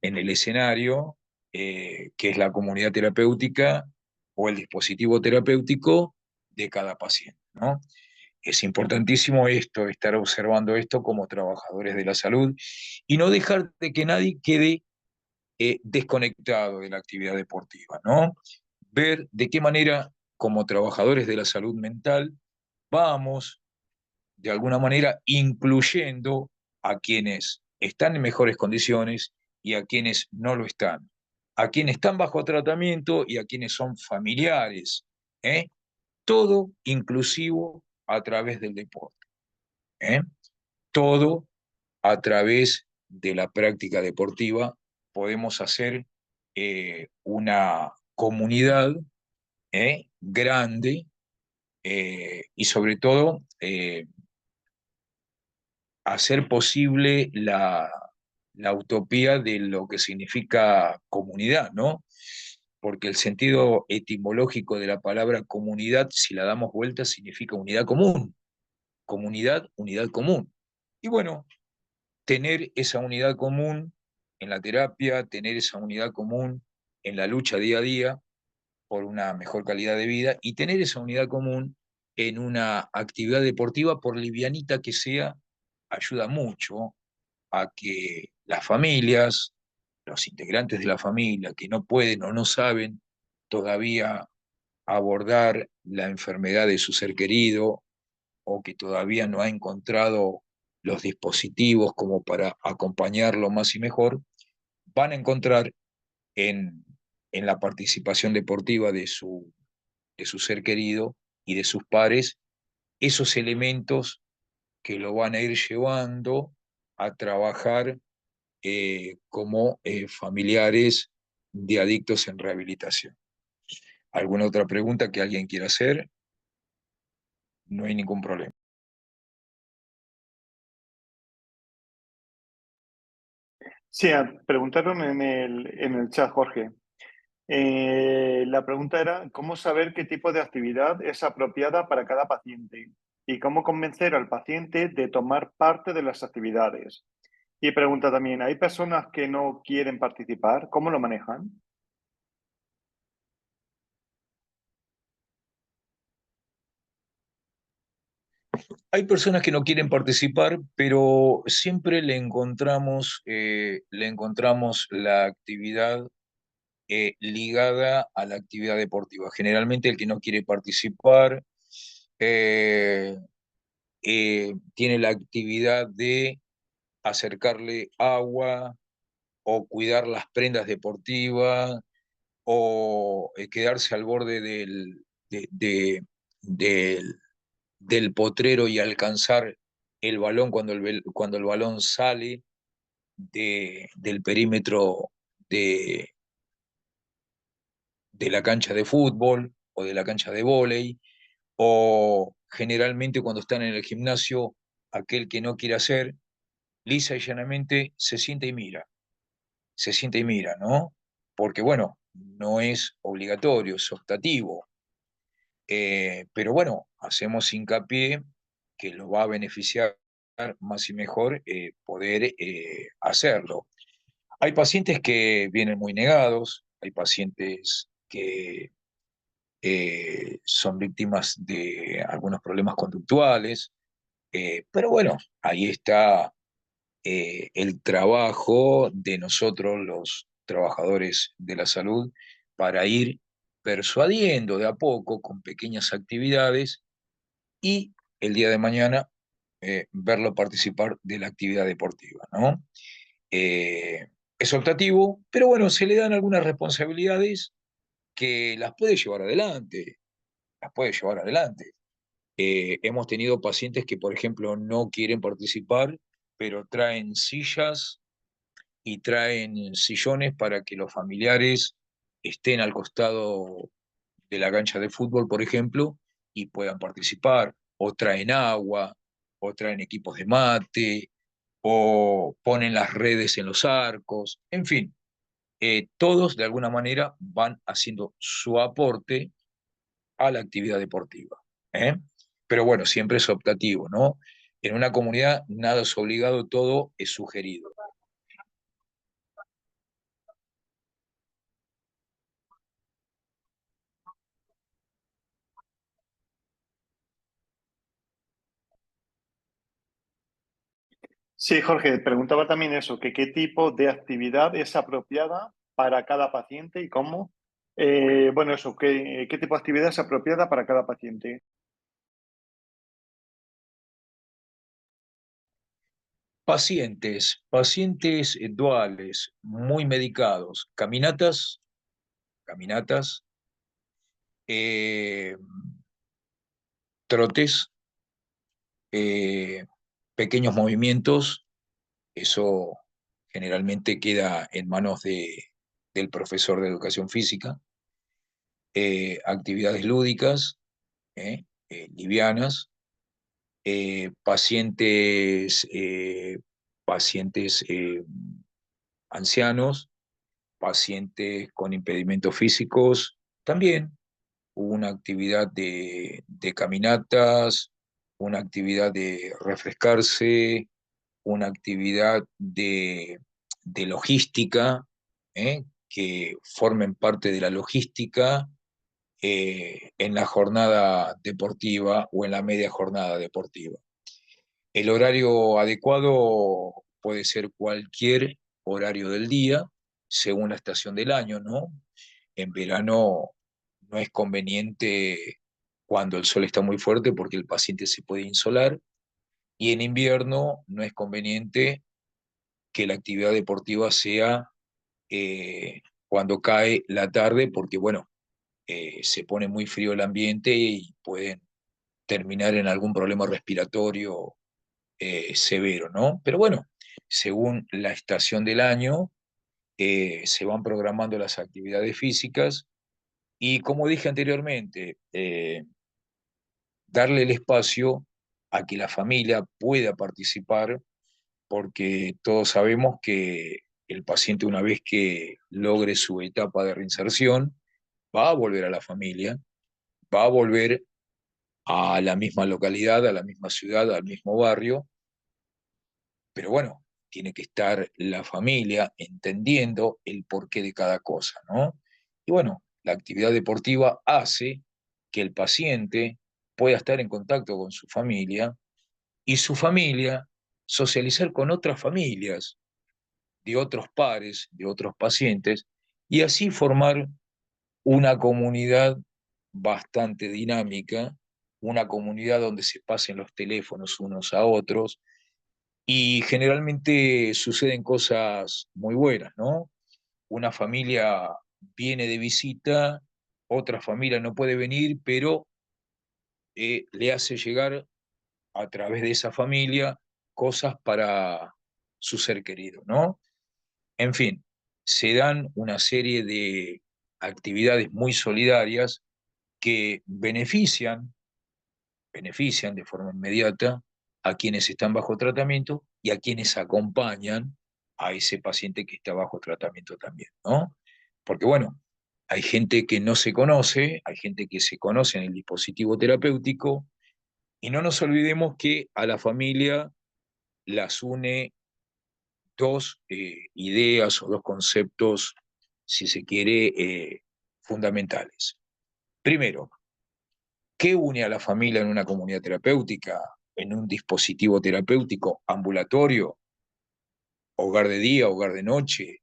S2: el escenario, que es la comunidad terapéutica o el dispositivo terapéutico de cada paciente, ¿no? Es importantísimo esto, estar observando esto como trabajadores de la salud y no dejar de que nadie quede desconectado de la actividad deportiva, ¿no? Ver de qué manera, como trabajadores de la salud mental, vamos de alguna manera incluyendo a quienes están en mejores condiciones y a quienes no lo están, a quienes están bajo tratamiento y a quienes son familiares, ¿eh? Todo inclusivo a través del deporte, ¿eh? Todo a través de la práctica deportiva podemos hacer una comunidad grande y sobre todo hacer posible la utopía de lo que significa comunidad, ¿no? Porque el sentido etimológico de la palabra comunidad, si la damos vuelta, significa unidad común. Comunidad, unidad común. Y bueno, tener esa unidad común en la terapia, tener esa unidad común en la lucha día a día por una mejor calidad de vida y tener esa unidad común en una actividad deportiva, por livianita que sea, ayuda mucho a que las familias, los integrantes de la familia que no pueden o no saben todavía abordar la enfermedad de su ser querido o que todavía no ha encontrado los dispositivos como para acompañarlo más y mejor, van a encontrar en, en la participación deportiva de su ser querido y de sus pares esos elementos que lo van a ir llevando a trabajar como familiares de adictos en rehabilitación. ¿Alguna otra pregunta que alguien quiera hacer? No hay ningún problema.
S1: Sí, preguntaron en el chat, Jorge. La pregunta era, ¿cómo saber qué tipo de actividad es apropiada para cada paciente? Y cómo convencer al paciente de tomar parte de las actividades. Y pregunta también, ¿hay personas que no quieren participar? ¿Cómo lo manejan?
S2: Hay personas que no quieren participar, pero siempre le encontramos la actividad ligada a la actividad deportiva. Generalmente el que no quiere participar eh, tiene la actividad de acercarle agua o cuidar las prendas deportivas o quedarse al borde del, del potrero y alcanzar el balón cuando el balón sale del perímetro de, de la cancha de fútbol o de la cancha de vóley, o generalmente cuando están en el gimnasio, aquel que no quiere hacer, lisa y llanamente se siente y mira, ¿no? Porque bueno, no es obligatorio, es optativo. Pero bueno, hacemos hincapié que lo va a beneficiar más y mejor poder hacerlo. Hay pacientes que vienen muy negados, hay pacientes que son víctimas de algunos problemas conductuales, pero bueno, ahí está el trabajo de nosotros, los trabajadores de la salud, para ir persuadiendo de a poco con pequeñas actividades y el día de mañana verlo participar de la actividad deportiva, ¿no? Eh, es optativo, pero bueno, se le dan algunas responsabilidades que las puede llevar adelante, las puede llevar adelante. Hemos tenido pacientes que, por ejemplo, no quieren participar, pero traen sillas y traen sillones para que los familiares estén al costado de la cancha de fútbol, por ejemplo, y puedan participar, o traen agua, o traen equipos de mate, o ponen las redes en los arcos, en fin, todos de alguna manera van haciendo su aporte a la actividad deportiva. ¿Eh? Pero bueno, siempre es optativo, ¿no? En una comunidad nada es obligado, todo es sugerido.
S1: Sí, Jorge, preguntaba también eso, que qué tipo de actividad es apropiada para cada paciente y cómo. Bueno, eso, qué tipo de actividad es apropiada para cada paciente.
S2: Pacientes duales, muy medicados, caminatas, eh, trotes, eh, pequeños movimientos, eso generalmente queda en manos del profesor de educación física, actividades lúdicas, livianas, pacientes, pacientes ancianos, pacientes con impedimentos físicos, también una actividad de caminatas, una actividad de refrescarse, una actividad de logística, que formen parte de la logística en la jornada deportiva o en la media jornada deportiva. El horario adecuado puede ser cualquier horario del día, según la estación del año, ¿no? En verano no es conveniente cuando el sol está muy fuerte porque el paciente se puede insolar, y en invierno no es conveniente que la actividad deportiva sea cuando cae la tarde porque, bueno, se pone muy frío el ambiente y pueden terminar en algún problema respiratorio severo, ¿no? Pero bueno, según la estación del año, se van programando las actividades físicas y, como dije anteriormente, darle el espacio a que la familia pueda participar, porque todos sabemos que el paciente, una vez que logre su etapa de reinserción, va a volver a la familia, va a volver a la misma localidad, a la misma ciudad, al mismo barrio, pero bueno, tiene que estar la familia entendiendo el porqué de cada cosa, ¿no? Y bueno, la actividad deportiva hace que el paciente pueda estar en contacto con su familia y su familia socializar con otras familias, de otros pares, de otros pacientes, y así formar una comunidad bastante dinámica, una comunidad donde se pasen los teléfonos unos a otros, y generalmente suceden cosas muy buenas, ¿no? Una familia viene de visita, otra familia no puede venir, pero le hace llegar a través de esa familia cosas para su ser querido, ¿no? En fin, se dan una serie de actividades muy solidarias que benefician de forma inmediata a quienes están bajo tratamiento y a quienes acompañan a ese paciente que está bajo tratamiento también, ¿no? Porque bueno, hay gente que no se conoce, hay gente que se conoce en el dispositivo terapéutico, y no nos olvidemos que a la familia las une dos ideas o dos conceptos, si se quiere, fundamentales. Primero, ¿qué une a la familia en una comunidad terapéutica, en un dispositivo terapéutico ambulatorio, hogar de día, hogar de noche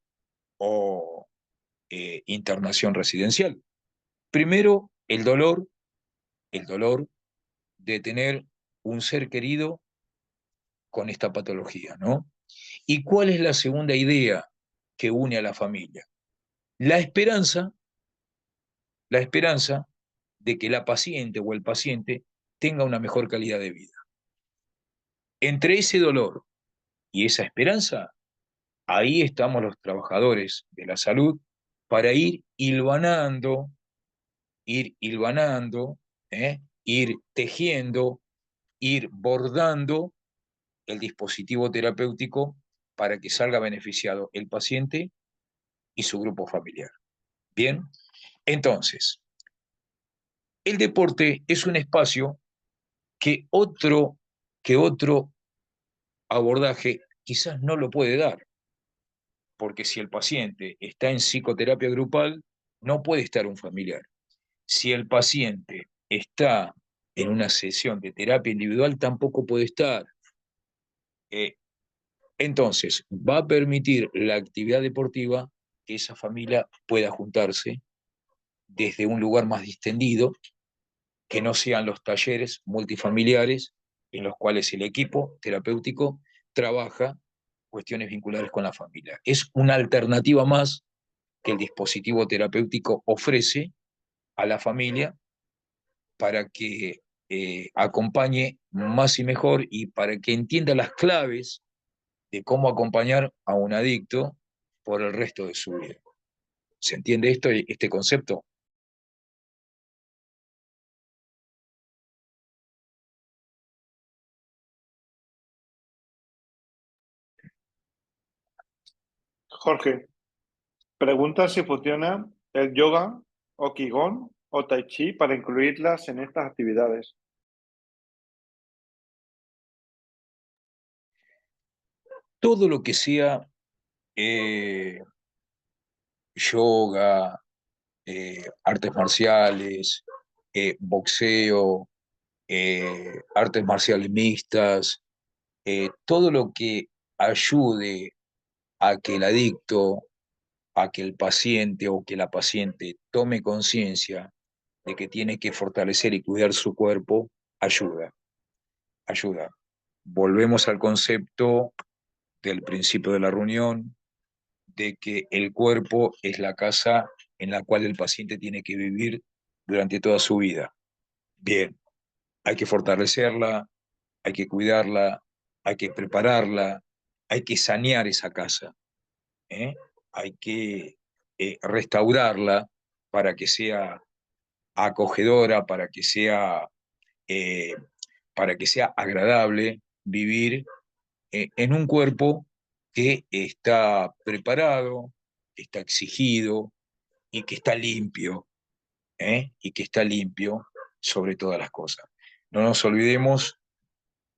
S2: o internación residencial? Primero, el dolor de tener un ser querido con esta patología, ¿no? ¿Y cuál es la segunda idea que une a la familia? La esperanza, la esperanza de que la paciente o el paciente tenga una mejor calidad de vida. Entre ese dolor y esa esperanza, ahí estamos los trabajadores de la salud para ir hilvanando, ir tejiendo, ir bordando el dispositivo terapéutico para que salga beneficiado el paciente y su grupo familiar. Bien, entonces, el deporte es un espacio que otro abordaje quizás no lo puede dar, porque si el paciente está en psicoterapia grupal, no puede estar un familiar. Si el paciente está en una sesión de terapia individual, tampoco puede estar. Eh, entonces, va a permitir la actividad deportiva que esa familia pueda juntarse desde un lugar más distendido, que no sean los talleres multifamiliares en los cuales el equipo terapéutico trabaja cuestiones vinculadas con la familia. Es una alternativa más que el dispositivo terapéutico ofrece a la familia para que acompañe más y mejor y para que entienda las claves de cómo acompañar a un adicto por el resto de su vida. ¿Se entiende esto, este concepto?
S1: Jorge, pregunta si funciona el yoga o Qigong o Tai Chi para incluirlas en estas actividades.
S2: Todo lo que sea yoga, artes marciales, boxeo, artes marciales mixtas, todo lo que ayude a que el adicto, a que el paciente o que la paciente tome conciencia de que tiene que fortalecer y cuidar su cuerpo, ayuda. Volvemos al concepto del principio de la reunión, de que el cuerpo es la casa en la cual el paciente tiene que vivir durante toda su vida. Bien, hay que fortalecerla, hay que cuidarla, hay que prepararla, hay que sanear esa casa, ¿eh? Hay que restaurarla para que sea acogedora, para que sea agradable vivir en un cuerpo que está preparado, que está exigido y que está limpio, y que está limpio sobre todas las cosas. No nos olvidemos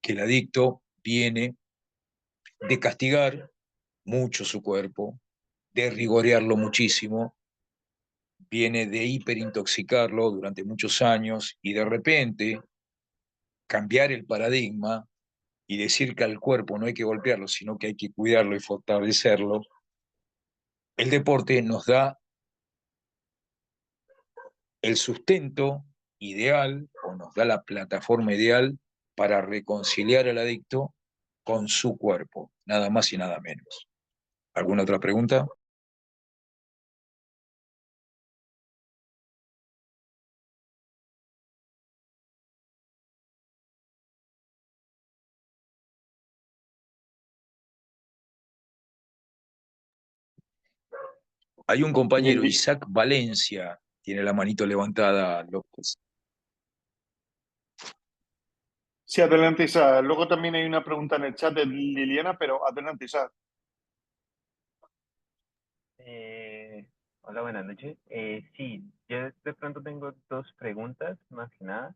S2: que el adicto viene de castigar mucho su cuerpo, de rigorearlo muchísimo, viene de hiperintoxicarlo durante muchos años y de repente cambiar el paradigma y decir que al cuerpo no hay que golpearlo, sino que hay que cuidarlo y fortalecerlo. El deporte nos da el sustento ideal o nos da la plataforma ideal para reconciliar al adicto con su cuerpo, nada más y nada menos. ¿Alguna otra pregunta? Hay un compañero,
S1: Bien,
S2: Isaac Valencia, tiene la manito levantada, López.
S1: sí, adelante, Isa. Luego también hay una pregunta en el chat de Liliana, pero adelante, Isa.
S5: Eh, Hola, buenas noches. Sí, yo de pronto tengo dos preguntas, más que nada.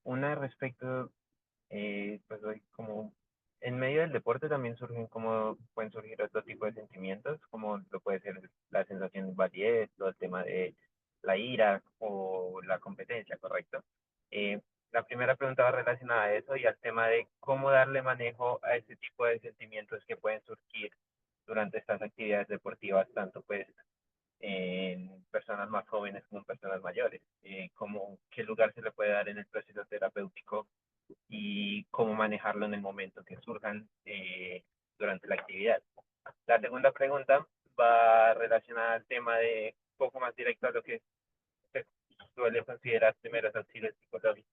S5: Una respecto, pues hoy como en medio del deporte también surgen como pueden surgir otro tipo de sentimientos, como lo puede ser la sensación de validez, todo el tema de la ira o la competencia, ¿correcto? Eh, la primera pregunta va relacionada a eso y al tema de cómo darle manejo a ese tipo de sentimientos que pueden surgir durante estas actividades deportivas, tanto pues en personas más jóvenes como en personas mayores, como qué lugar se le puede dar en el proceso terapéutico y cómo manejarlo en el momento que surjan durante la actividad. La segunda pregunta va relacionada al tema de un poco más directo a lo que se suele considerar primeros auxilios psicológicos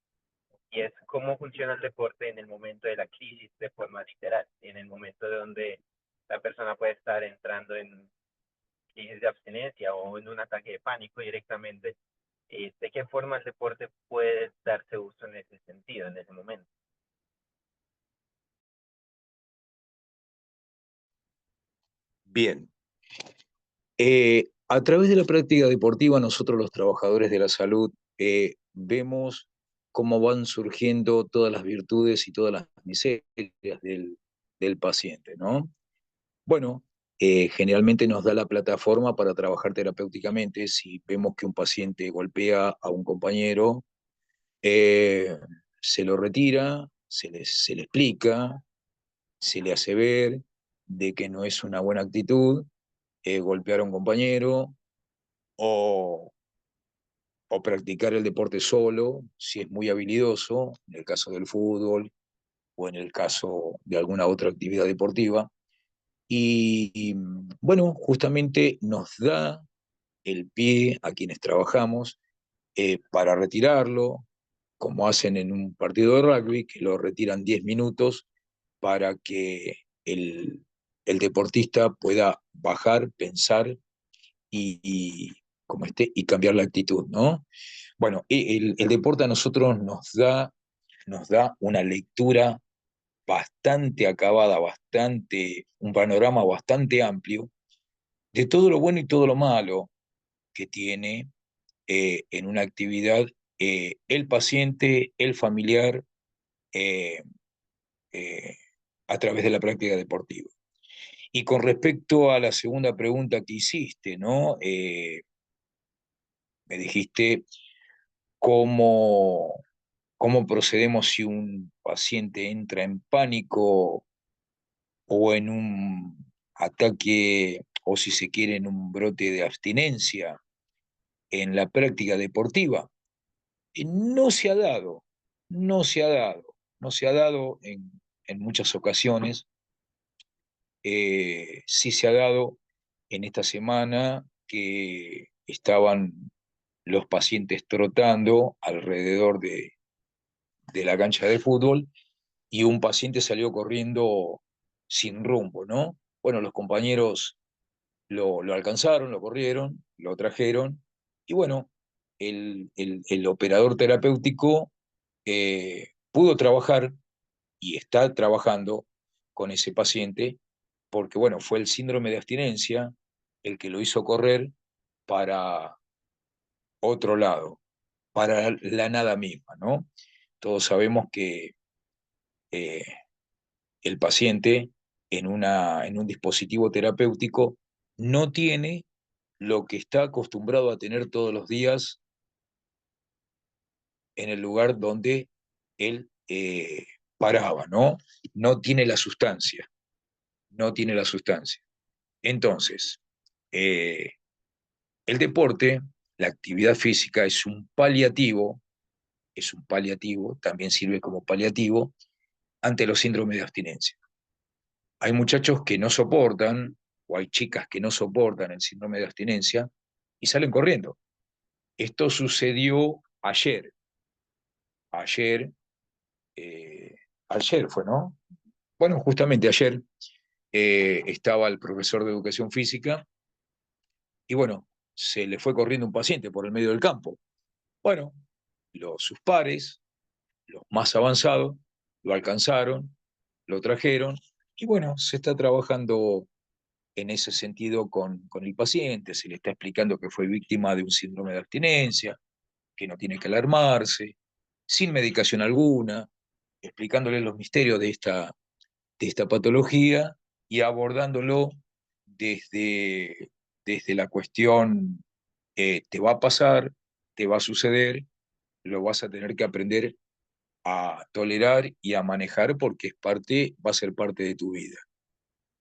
S5: y es cómo funciona el deporte en el momento de la crisis de forma literal, en el momento de donde la persona puede estar entrando en crisis de abstinencia o en un ataque de pánico directamente. ¿De qué forma el deporte puede darse uso en ese sentido, en ese momento?
S2: Bien. A través de la práctica deportiva, nosotros los trabajadores de la salud vemos cómo van surgiendo todas las virtudes y todas las miserias del paciente, ¿no? Bueno, generalmente nos da la plataforma para trabajar terapéuticamente. Si vemos que un paciente golpea a un compañero, eh, se lo retira, se le explica, se le hace ver de que no es una buena actitud golpear a un compañero o, o practicar el deporte solo, si es muy habilidoso, en el caso del fútbol o en el caso de alguna otra actividad deportiva. Y bueno, justamente nos da el pie a quienes trabajamos para retirarlo, como hacen en un partido de rugby, que lo retiran 10 minutos para que el deportista pueda bajar, pensar y, como y cambiar la actitud, ¿no? Bueno, el deporte a nosotros nos da una lectura bastante acabada, un panorama bastante amplio de todo lo bueno y todo lo malo que tiene en una actividad el paciente, el familiar, eh, eh, a través de la práctica deportiva. Y con respecto a la segunda pregunta que hiciste, ¿no? Me dijiste cómo, cómo procedemos si un paciente entra en pánico o en un ataque, o si se quiere, en un brote de abstinencia en la práctica deportiva. No se ha dado, no se ha dado, no se ha dado en muchas ocasiones. Sí se ha dado en esta semana que estaban los pacientes trotando alrededor de la cancha de fútbol y un paciente salió corriendo sin rumbo, ¿no? Bueno, los compañeros lo alcanzaron, lo corrieron, lo trajeron y bueno, el operador terapéutico pudo trabajar y está trabajando con ese paciente porque bueno, fue el síndrome de abstinencia el que lo hizo correr para otro lado, para la nada misma, ¿no? Todos sabemos que eh, el paciente en un dispositivo terapéutico no tiene lo que está acostumbrado a tener todos los días en el lugar donde él paraba, ¿no? No tiene la sustancia, no tiene la sustancia. Entonces, eh, el deporte, la actividad física es un paliativo, también sirve como paliativo ante los síndromes de abstinencia. Hay muchachos que no soportan, o hay chicas que no soportan el síndrome de abstinencia y salen corriendo. Esto sucedió ayer. Ayer, ayer fue, ¿no? Bueno, justamente ayer estaba el profesor de educación física y bueno, se le fue corriendo un paciente por el medio del campo. Bueno, sus pares, los más avanzados, lo alcanzaron, lo trajeron y bueno, se está trabajando en ese sentido con el paciente, se le está explicando que fue víctima de un síndrome de abstinencia, que no tiene que alarmarse, sin medicación alguna, explicándole los misterios de esta patología y abordándolo desde, desde la cuestión, te va a pasar, te va a suceder, lo vas a tener que aprender a tolerar y a manejar porque es parte, va a ser parte de tu vida.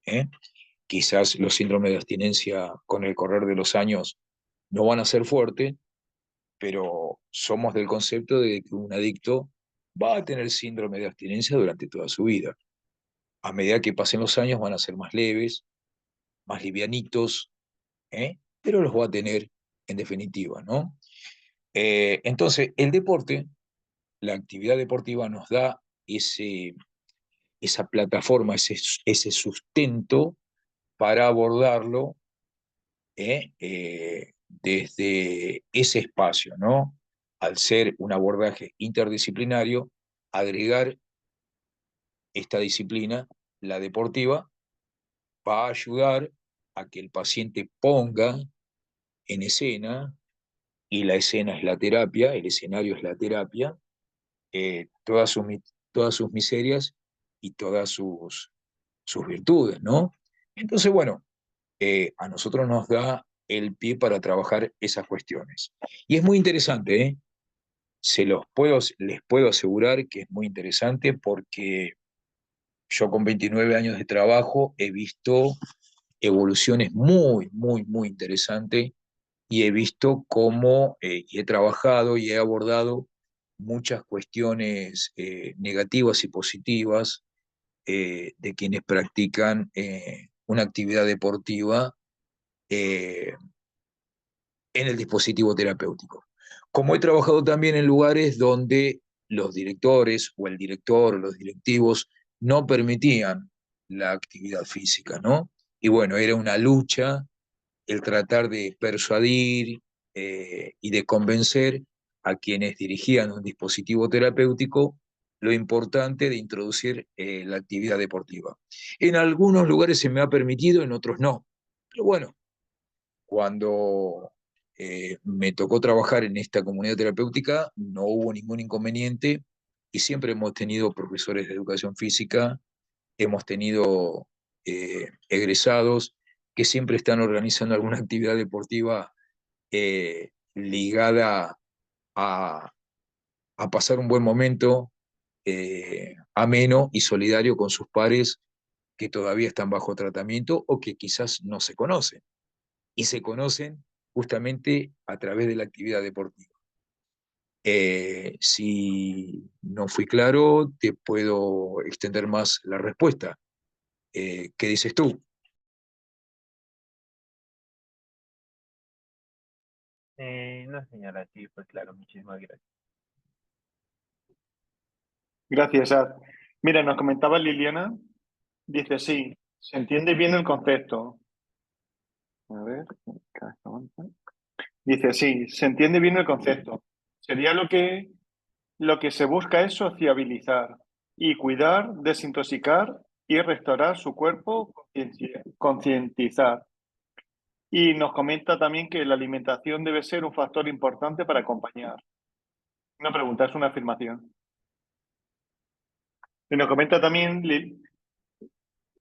S2: ¿Eh? Quizás los síndromes de abstinencia con el correr de los años no van a ser fuertes, pero somos del concepto de que un adicto va a tener síndrome de abstinencia durante toda su vida. A medida que pasen los años van a ser más leves, más livianitos, pero los va a tener en definitiva, ¿no? Entonces, el deporte, la actividad deportiva nos da esa plataforma, ese sustento para abordarlo desde ese espacio, ¿no? Al ser un abordaje interdisciplinario, agregar esta disciplina, la deportiva, va a ayudar a que el paciente ponga en escena, y la escena es la terapia, el escenario es la terapia, todas todas sus miserias y todas sus virtudes, ¿no? Entonces, bueno, a nosotros nos da el pie para trabajar esas cuestiones. Y es muy interesante, ¿eh? Les puedo asegurar que es muy interesante porque yo con 29 años de trabajo he visto evoluciones muy interesantes y he visto cómo y he trabajado y he abordado muchas cuestiones negativas y positivas de quienes practican una actividad deportiva eh, en el dispositivo terapéutico. Como he trabajado también en lugares donde los directores o el director o los directivos no permitían la actividad física, ¿no? Y bueno, era una lucha el tratar de persuadir y de convencer a quienes dirigían un dispositivo terapéutico lo importante de introducir la actividad deportiva. En algunos lugares se me ha permitido, en otros no. Pero bueno, cuando me tocó trabajar en esta comunidad terapéutica, no hubo ningún inconveniente y siempre hemos tenido profesores de educación física, hemos tenido egresados que siempre están organizando alguna actividad deportiva ligada a, a, pasar un buen momento ameno y solidario con sus pares que todavía están bajo tratamiento o que quizás no se conocen y se conocen justamente a través de la actividad deportiva. Si no fui claro, te puedo extender más la respuesta. ¿Qué dices tú?
S5: No, señora, sí, pues claro, muchísimas gracias.
S1: Gracias, Ad. Mira, nos comentaba Liliana, dice, sí, se entiende bien el concepto. A ver, dice, sí, se entiende bien el concepto. Sería lo que se busca es sociabilizar y cuidar, desintoxicar y restaurar su cuerpo, concientizar. Y nos comenta también que la alimentación debe ser un factor importante para acompañar. Una pregunta, es una afirmación. Y nos comenta también,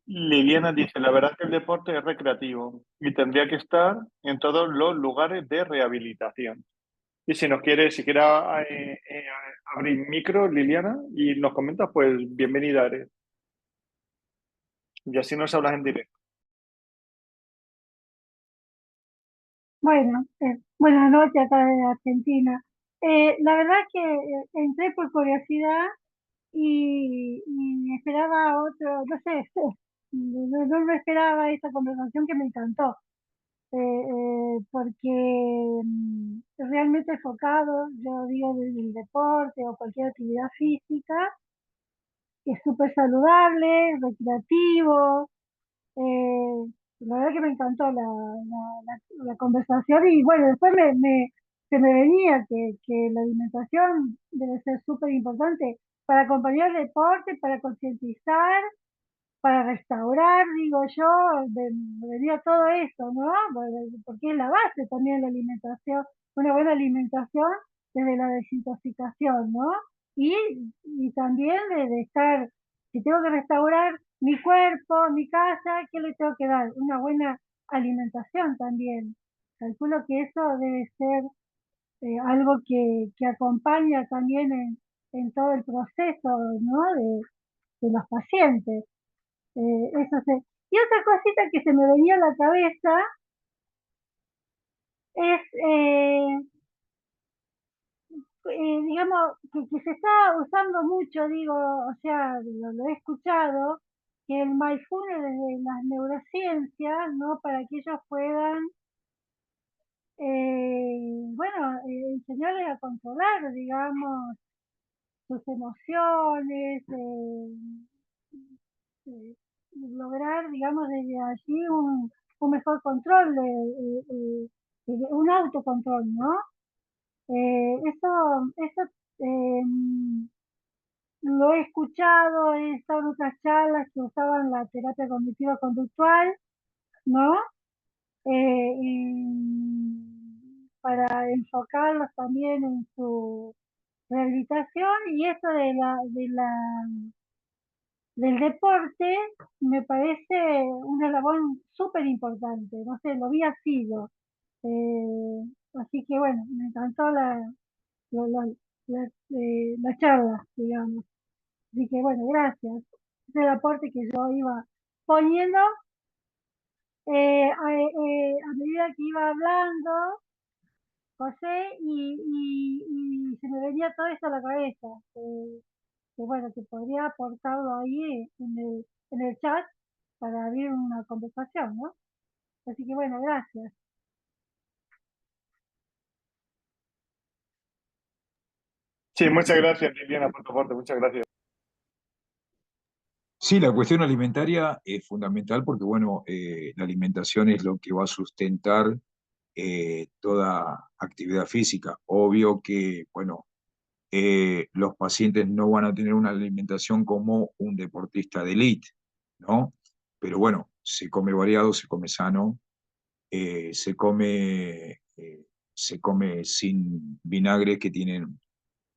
S1: Liliana dice, la verdad que el deporte es recreativo y tendría que estar en todos los lugares de rehabilitación. Y si quiere abrir micro, Liliana, y nos comenta, pues bienvenida eres. Y así nos hablas en directo.
S6: Bueno, buenas noches acá de Argentina. La verdad que entré por curiosidad y esperaba otro, no sé, no me esperaba esta conversación que me encantó, porque realmente enfocado, yo digo, desde el deporte o cualquier actividad física, que es súper saludable, recreativo. Eh, la verdad que me encantó la conversación y bueno, después se me venía que la alimentación debe ser súper importante para acompañar el deporte, para concientizar, para restaurar, digo yo, me venía todo eso, ¿no? Porque es la base también la alimentación, una buena alimentación desde la desintoxicación, ¿no? Y, y también de estar, si tengo que restaurar mi cuerpo, mi casa, ¿qué le tengo que dar? Una buena alimentación también. Calculo que eso debe ser algo que acompaña también en todo el proceso, ¿no? De los pacientes. Eso se... Y otra cosita que se me venía a la cabeza es, digamos, que se está usando mucho, digo, o sea, lo he escuchado, que el mindfulness de las neurociencias, ¿no? Para que ellos puedan, bueno, enseñarles a controlar, digamos, sus emociones, lograr, digamos, desde allí un mejor control, un autocontrol, ¿no? Eso eh, lo he escuchado, he estado en otras charlas que usaban la terapia cognitiva conductual, ¿no? Para enfocarlos también en su rehabilitación y eso del deporte me parece una labor súper importante, no sé, lo había sido. Eh, Así que bueno, me encantó la, la, la charla, digamos. Así que bueno, gracias. Es el aporte que yo iba poniendo a medida que iba hablando, José, y se me venía todo esto a la cabeza. Que bueno, que podría aportarlo ahí en el chat para abrir una conversación, ¿no? Así que bueno, gracias.
S1: Sí, muchas gracias, Liliana, por tu aporte. Muchas gracias.
S2: Sí, la cuestión alimentaria es fundamental porque, bueno, la alimentación es lo que va a sustentar toda actividad física. Obvio que, bueno, los pacientes no van a tener una alimentación como un deportista de élite, ¿no? Pero bueno, se come variado, se come sano, eh, se come, eh, se come sin vinagres que tienen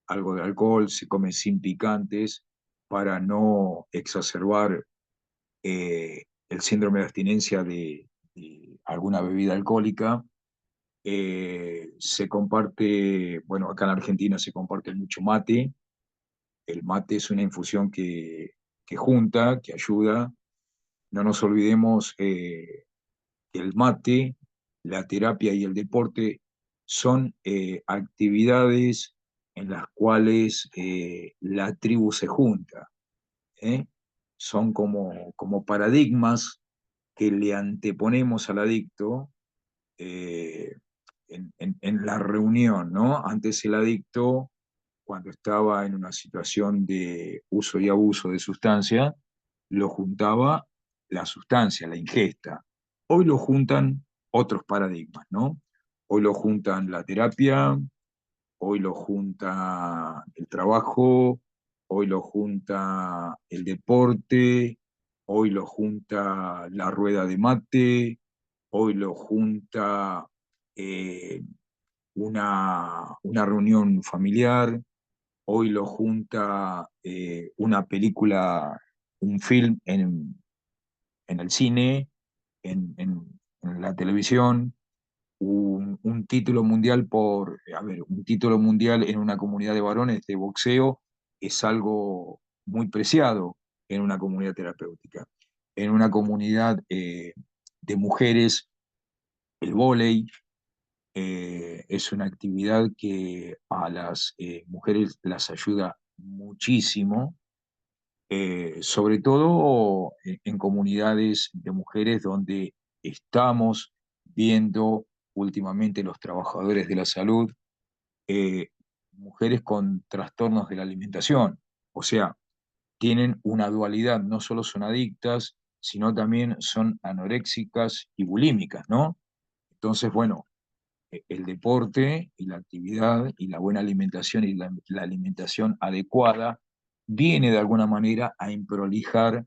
S2: algo de alcohol, se come sin picantes para no exacerbar el síndrome de abstinencia de alguna bebida alcohólica. Se comparte, bueno, acá en Argentina se comparte mucho mate. El mate es una infusión que junta, que ayuda. No nos olvidemos que el mate, la terapia y el deporte son actividades en las cuales la tribu se junta. ¿Eh? Son como paradigmas que le anteponemos al adicto eh, en la reunión, ¿no? Antes el adicto, cuando estaba en una situación de uso y abuso de sustancia, lo juntaba la sustancia, la ingesta. Hoy lo juntan otros paradigmas, ¿no? Hoy lo juntan la terapia, hoy lo junta el trabajo, hoy lo junta el deporte, hoy lo junta la rueda de mate, hoy lo junta eh, una reunión familiar, hoy lo junta una película, un film en el cine, en la televisión, un título mundial un título mundial en una comunidad de varones de boxeo es algo muy preciado en una comunidad terapéutica. En una comunidad de mujeres, el vóley es una actividad que a las mujeres las ayuda muchísimo, sobre todo en comunidades de mujeres donde estamos viendo últimamente los trabajadores de la salud, eh, mujeres con trastornos de la alimentación, o sea, tienen una dualidad, no solo son adictas, sino también son anoréxicas y bulímicas, ¿no? Entonces, bueno, el deporte y la actividad y la buena alimentación y la alimentación adecuada viene de alguna manera a improlijar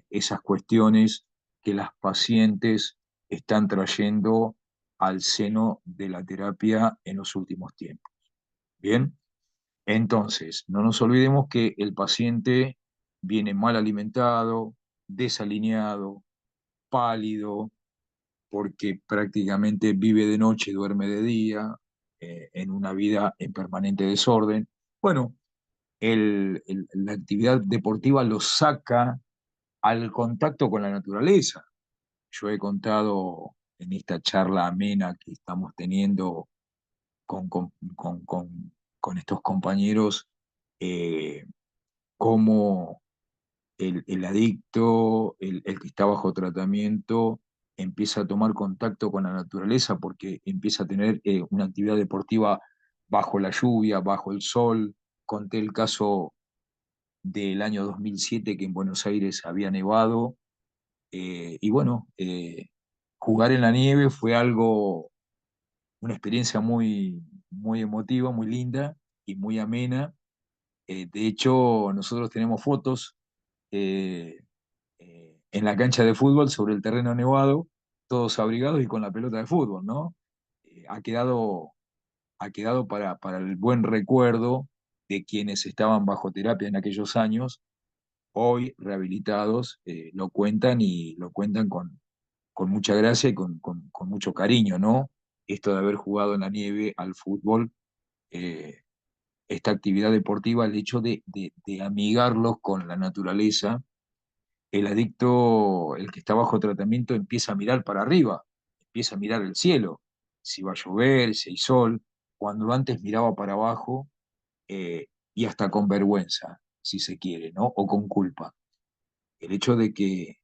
S2: esas cuestiones que las pacientes están trayendo al seno de la terapia en los últimos tiempos. Bien, entonces, no nos olvidemos que el paciente viene mal alimentado, desalineado, pálido, porque prácticamente vive de noche y duerme de día, en una vida en permanente desorden. Bueno, la actividad deportiva lo saca al contacto con la naturaleza. Yo he contado en esta charla amena que estamos teniendo con, con, con, con estos compañeros, eh, cómo el adicto, el que está bajo tratamiento, empieza a tomar contacto con la naturaleza porque empieza a tener una actividad deportiva bajo la lluvia, bajo el sol. Conté el caso del año 2007 que en Buenos Aires había nevado, y bueno, jugar en la nieve fue algo, una experiencia muy emotiva, muy linda y muy amena. De hecho, nosotros tenemos fotos eh, en la cancha de fútbol sobre el terreno nevado, todos abrigados y con la pelota de fútbol, ¿no? Ha quedado para el buen recuerdo de quienes estaban bajo terapia en aquellos años, hoy rehabilitados, lo cuentan y lo cuentan con mucha gracia y con mucho cariño, ¿no? Esto de haber jugado en la nieve al fútbol, eh, esta actividad deportiva, el hecho de amigarlos con la naturaleza. El adicto, el que está bajo tratamiento, empieza a mirar para arriba, empieza a mirar el cielo, si va a llover, si hay sol, cuando antes miraba para abajo, y hasta con vergüenza, si se quiere, ¿no? O con culpa. El hecho de que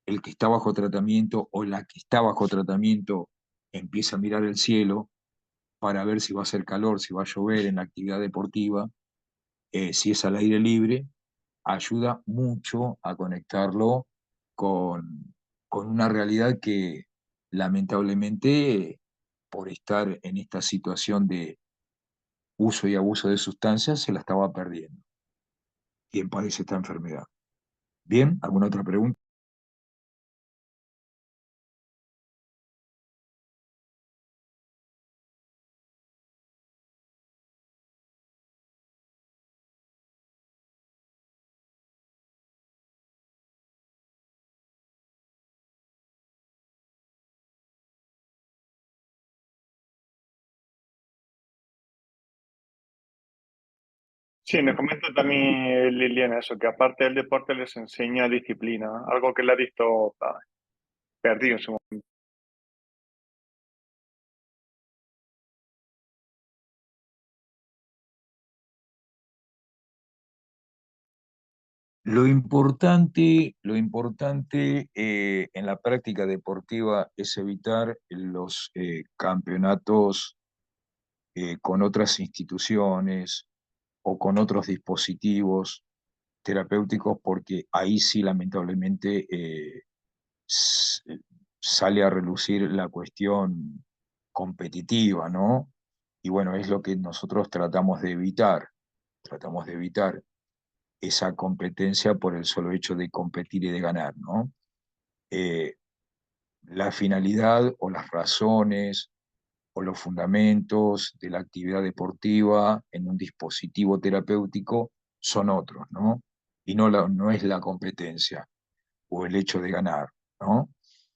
S2: el que está bajo tratamiento o la que está bajo tratamiento empieza a mirar el cielo para ver si va a hacer calor, si va a llover en la actividad deportiva, si es al aire libre, ayuda mucho a conectarlo con una realidad que lamentablemente, por estar en esta situación de uso y abuso de sustancias, se la estaba perdiendo. ¿Quién padece esta enfermedad? Bien, ¿alguna otra pregunta?
S1: Sí, me comenta también Liliana eso, que aparte del deporte les enseña disciplina, algo que el adicto perdido en su momento.
S2: Lo importante en la práctica deportiva es evitar los campeonatos con otras instituciones o con otros dispositivos terapéuticos, porque ahí sí lamentablemente s- sale a relucir la cuestión competitiva, ¿no? Y bueno, es lo que nosotros tratamos de evitar, tratamos de evitar. esa competencia por el solo hecho de competir y de ganar, ¿no? La finalidad o las razones o los fundamentos de la actividad deportiva en un dispositivo terapéutico son otros, ¿no? Y no es la competencia o el hecho de ganar, ¿no?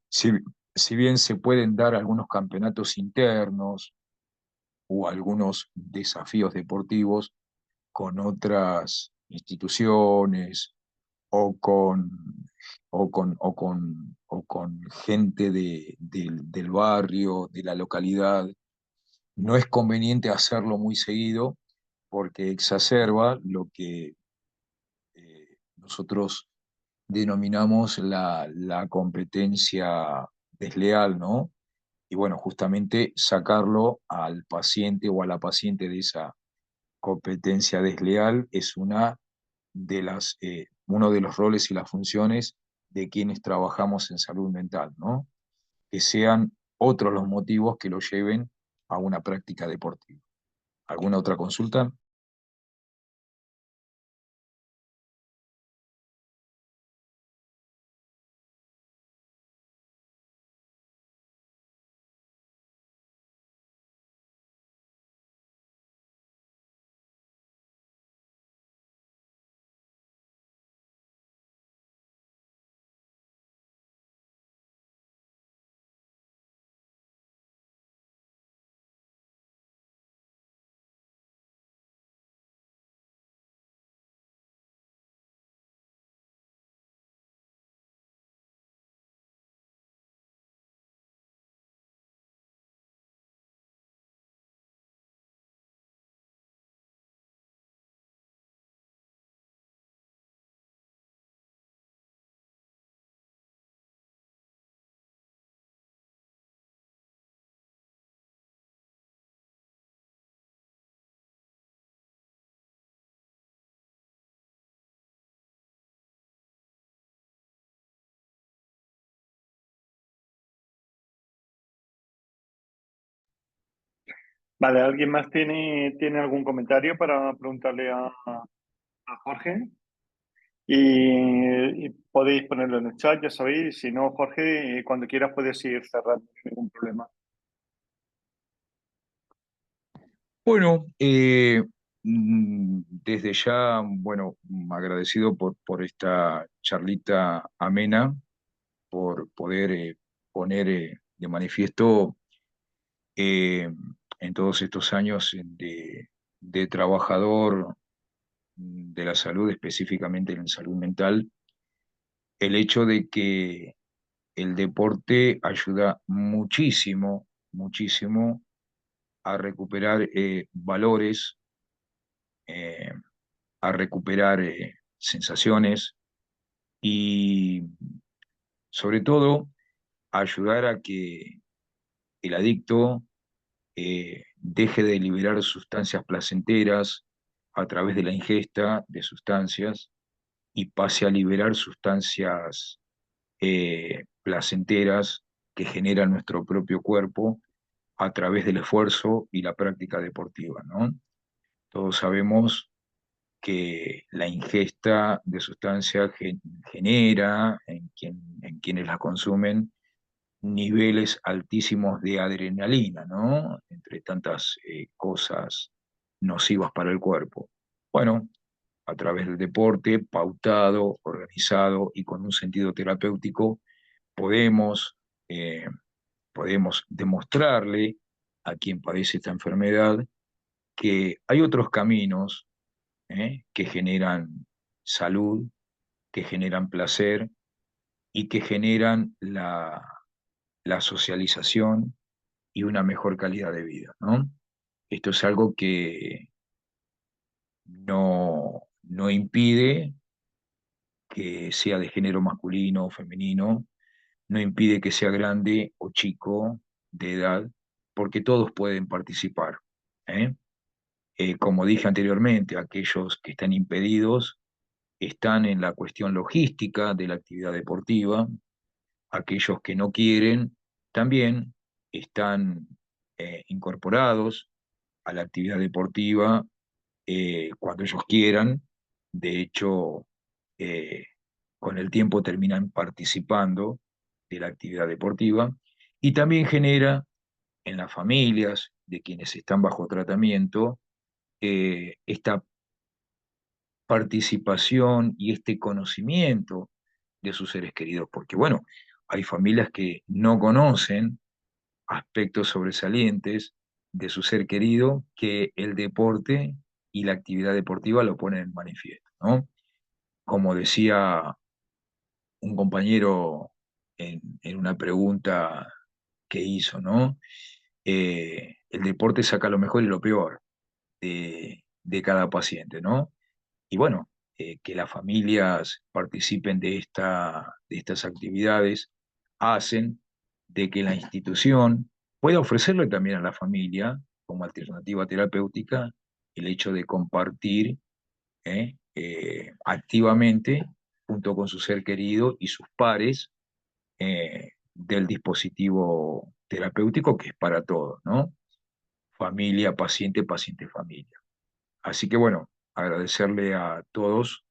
S2: Si, si bien se pueden dar algunos campeonatos internos o algunos desafíos deportivos con otras instituciones o con gente del barrio, de la localidad, no es conveniente hacerlo muy seguido porque exacerba lo que nosotros denominamos la competencia desleal, ¿no? Y bueno, justamente sacarlo al paciente o a la paciente de esa competencia desleal es uno de los roles y las funciones de quienes trabajamos en salud mental, ¿no? Que sean otros los motivos que lo lleven a una práctica deportiva. ¿Alguna otra consulta?
S1: Vale, ¿alguien más tiene algún comentario para preguntarle a Jorge? Y podéis ponerlo en el chat, ya sabéis. Si no, Jorge, cuando quieras puedes ir cerrando, no hay ningún problema.
S2: Bueno, desde ya, bueno, agradecido por esta charlita amena, por poder poner de manifiesto en todos estos años de trabajador de la salud, específicamente en salud mental, el hecho de que el deporte ayuda muchísimo, muchísimo a recuperar valores, eh, a recuperar sensaciones y sobre todo a ayudar a que el adicto deje de liberar sustancias placenteras a través de la ingesta de sustancias y pase a liberar sustancias placenteras que genera nuestro propio cuerpo a través del esfuerzo y la práctica deportiva, ¿no? Todos sabemos que la ingesta de sustancias genera en quienes las consumen niveles altísimos de adrenalina, ¿no? Entre tantas cosas nocivas para el cuerpo. Bueno, a través del deporte, pautado, organizado y con un sentido terapéutico, podemos, eh, podemos demostrarle a quien padece esta enfermedad que hay otros caminos que generan salud, que generan placer y que generan la socialización y una mejor calidad de vida, ¿no? Esto es algo que no impide que sea de género masculino o femenino, no impide que sea grande o chico de edad, porque todos pueden participar. ¿eh? Como dije anteriormente, aquellos que están impedidos están en la cuestión logística de la actividad deportiva, aquellos que no quieren también están incorporados a la actividad deportiva cuando ellos quieran, De hecho, con el tiempo terminan participando de la actividad deportiva y también genera en las familias de quienes están bajo tratamiento esta participación y este conocimiento de sus seres queridos, porque bueno, hay familias que no conocen aspectos sobresalientes de su ser querido que el deporte y la actividad deportiva lo ponen en manifiesto, ¿no? Como decía un compañero en una pregunta que hizo, ¿no? El deporte saca lo mejor y lo peor de cada paciente, ¿no? Y bueno, que las familias participen de estas actividades hacen de que la institución pueda ofrecerle también a la familia, como alternativa terapéutica, el hecho de compartir activamente junto con su ser querido y sus pares del dispositivo terapéutico que es para todos, ¿no? Familia, paciente, paciente, familia. Así que bueno, agradecerle a todos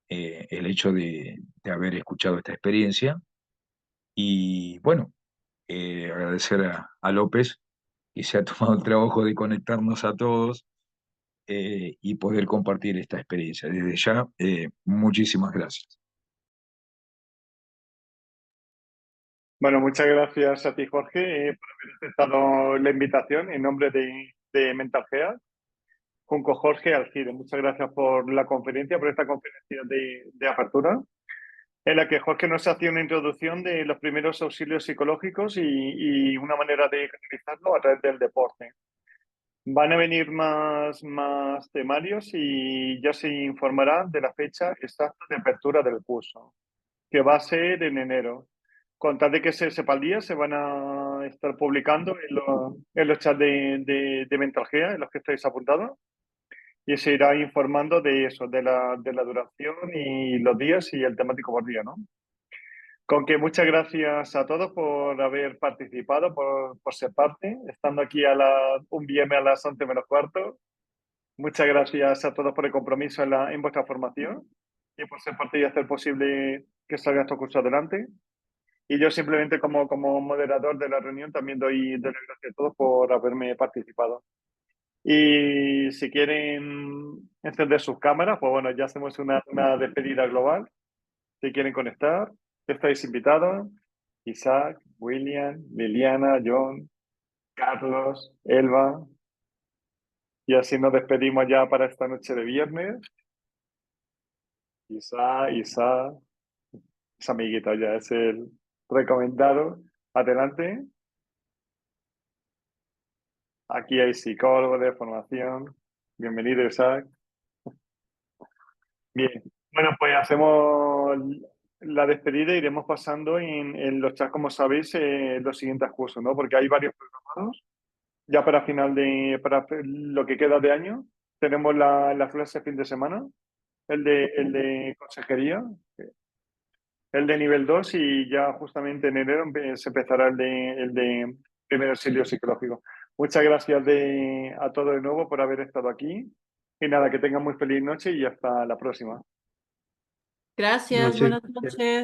S2: el hecho de haber escuchado esta experiencia y bueno, agradecer a López que se ha tomado el trabajo de conectarnos a todos y poder compartir esta experiencia. Desde ya, muchísimas gracias.
S1: Bueno, muchas gracias a ti, Jorge, por haber aceptado la invitación en nombre de Mental Health, junto Jorge Alcide. Muchas gracias por la conferencia, por esta conferencia de apertura, en la que Jorge nos hacía una introducción de los primeros auxilios psicológicos y una manera de realizarlo a través del deporte. Van a venir más temarios y ya se informará de la fecha exacta de apertura del curso, que va a ser en enero. Con tal de que se sepa el día, se van a estar publicando en los chats de Mentalgea, en los que estáis apuntados, y se irá informando de eso, de la duración y los días y el temático por día, ¿no? Con que muchas gracias a todos por haber participado, por ser parte, estando aquí un viernes a las 11 menos cuarto. Muchas gracias a todos por el compromiso en vuestra formación y por ser parte y hacer posible que salga estos cursos adelante. Y yo simplemente como moderador de la reunión también doy las gracias a todos por haberme participado. Y si quieren encender sus cámaras, pues bueno, ya hacemos una despedida global. Si quieren conectar, estáis invitados. Isaac, William, Liliana, John, Carlos, Elba. Y así nos despedimos ya para esta noche de viernes. Isaac, es amiguito ya, es el recomendado. Adelante. Aquí hay psicólogo de formación. Bienvenido, Isaac. Bien. Bueno, pues hacemos la despedida, iremos pasando en los chats, como sabéis, los siguientes cursos, ¿no? Porque hay varios programados. Ya para lo que queda de año, tenemos la clase fin de semana, el de consejería, el de nivel 2 y ya justamente en enero se empezará el de primer auxilio psicológico. Muchas gracias a todos de nuevo por haber estado aquí y nada, que tengan muy feliz noche y hasta la próxima.
S3: Gracias, buenas noches.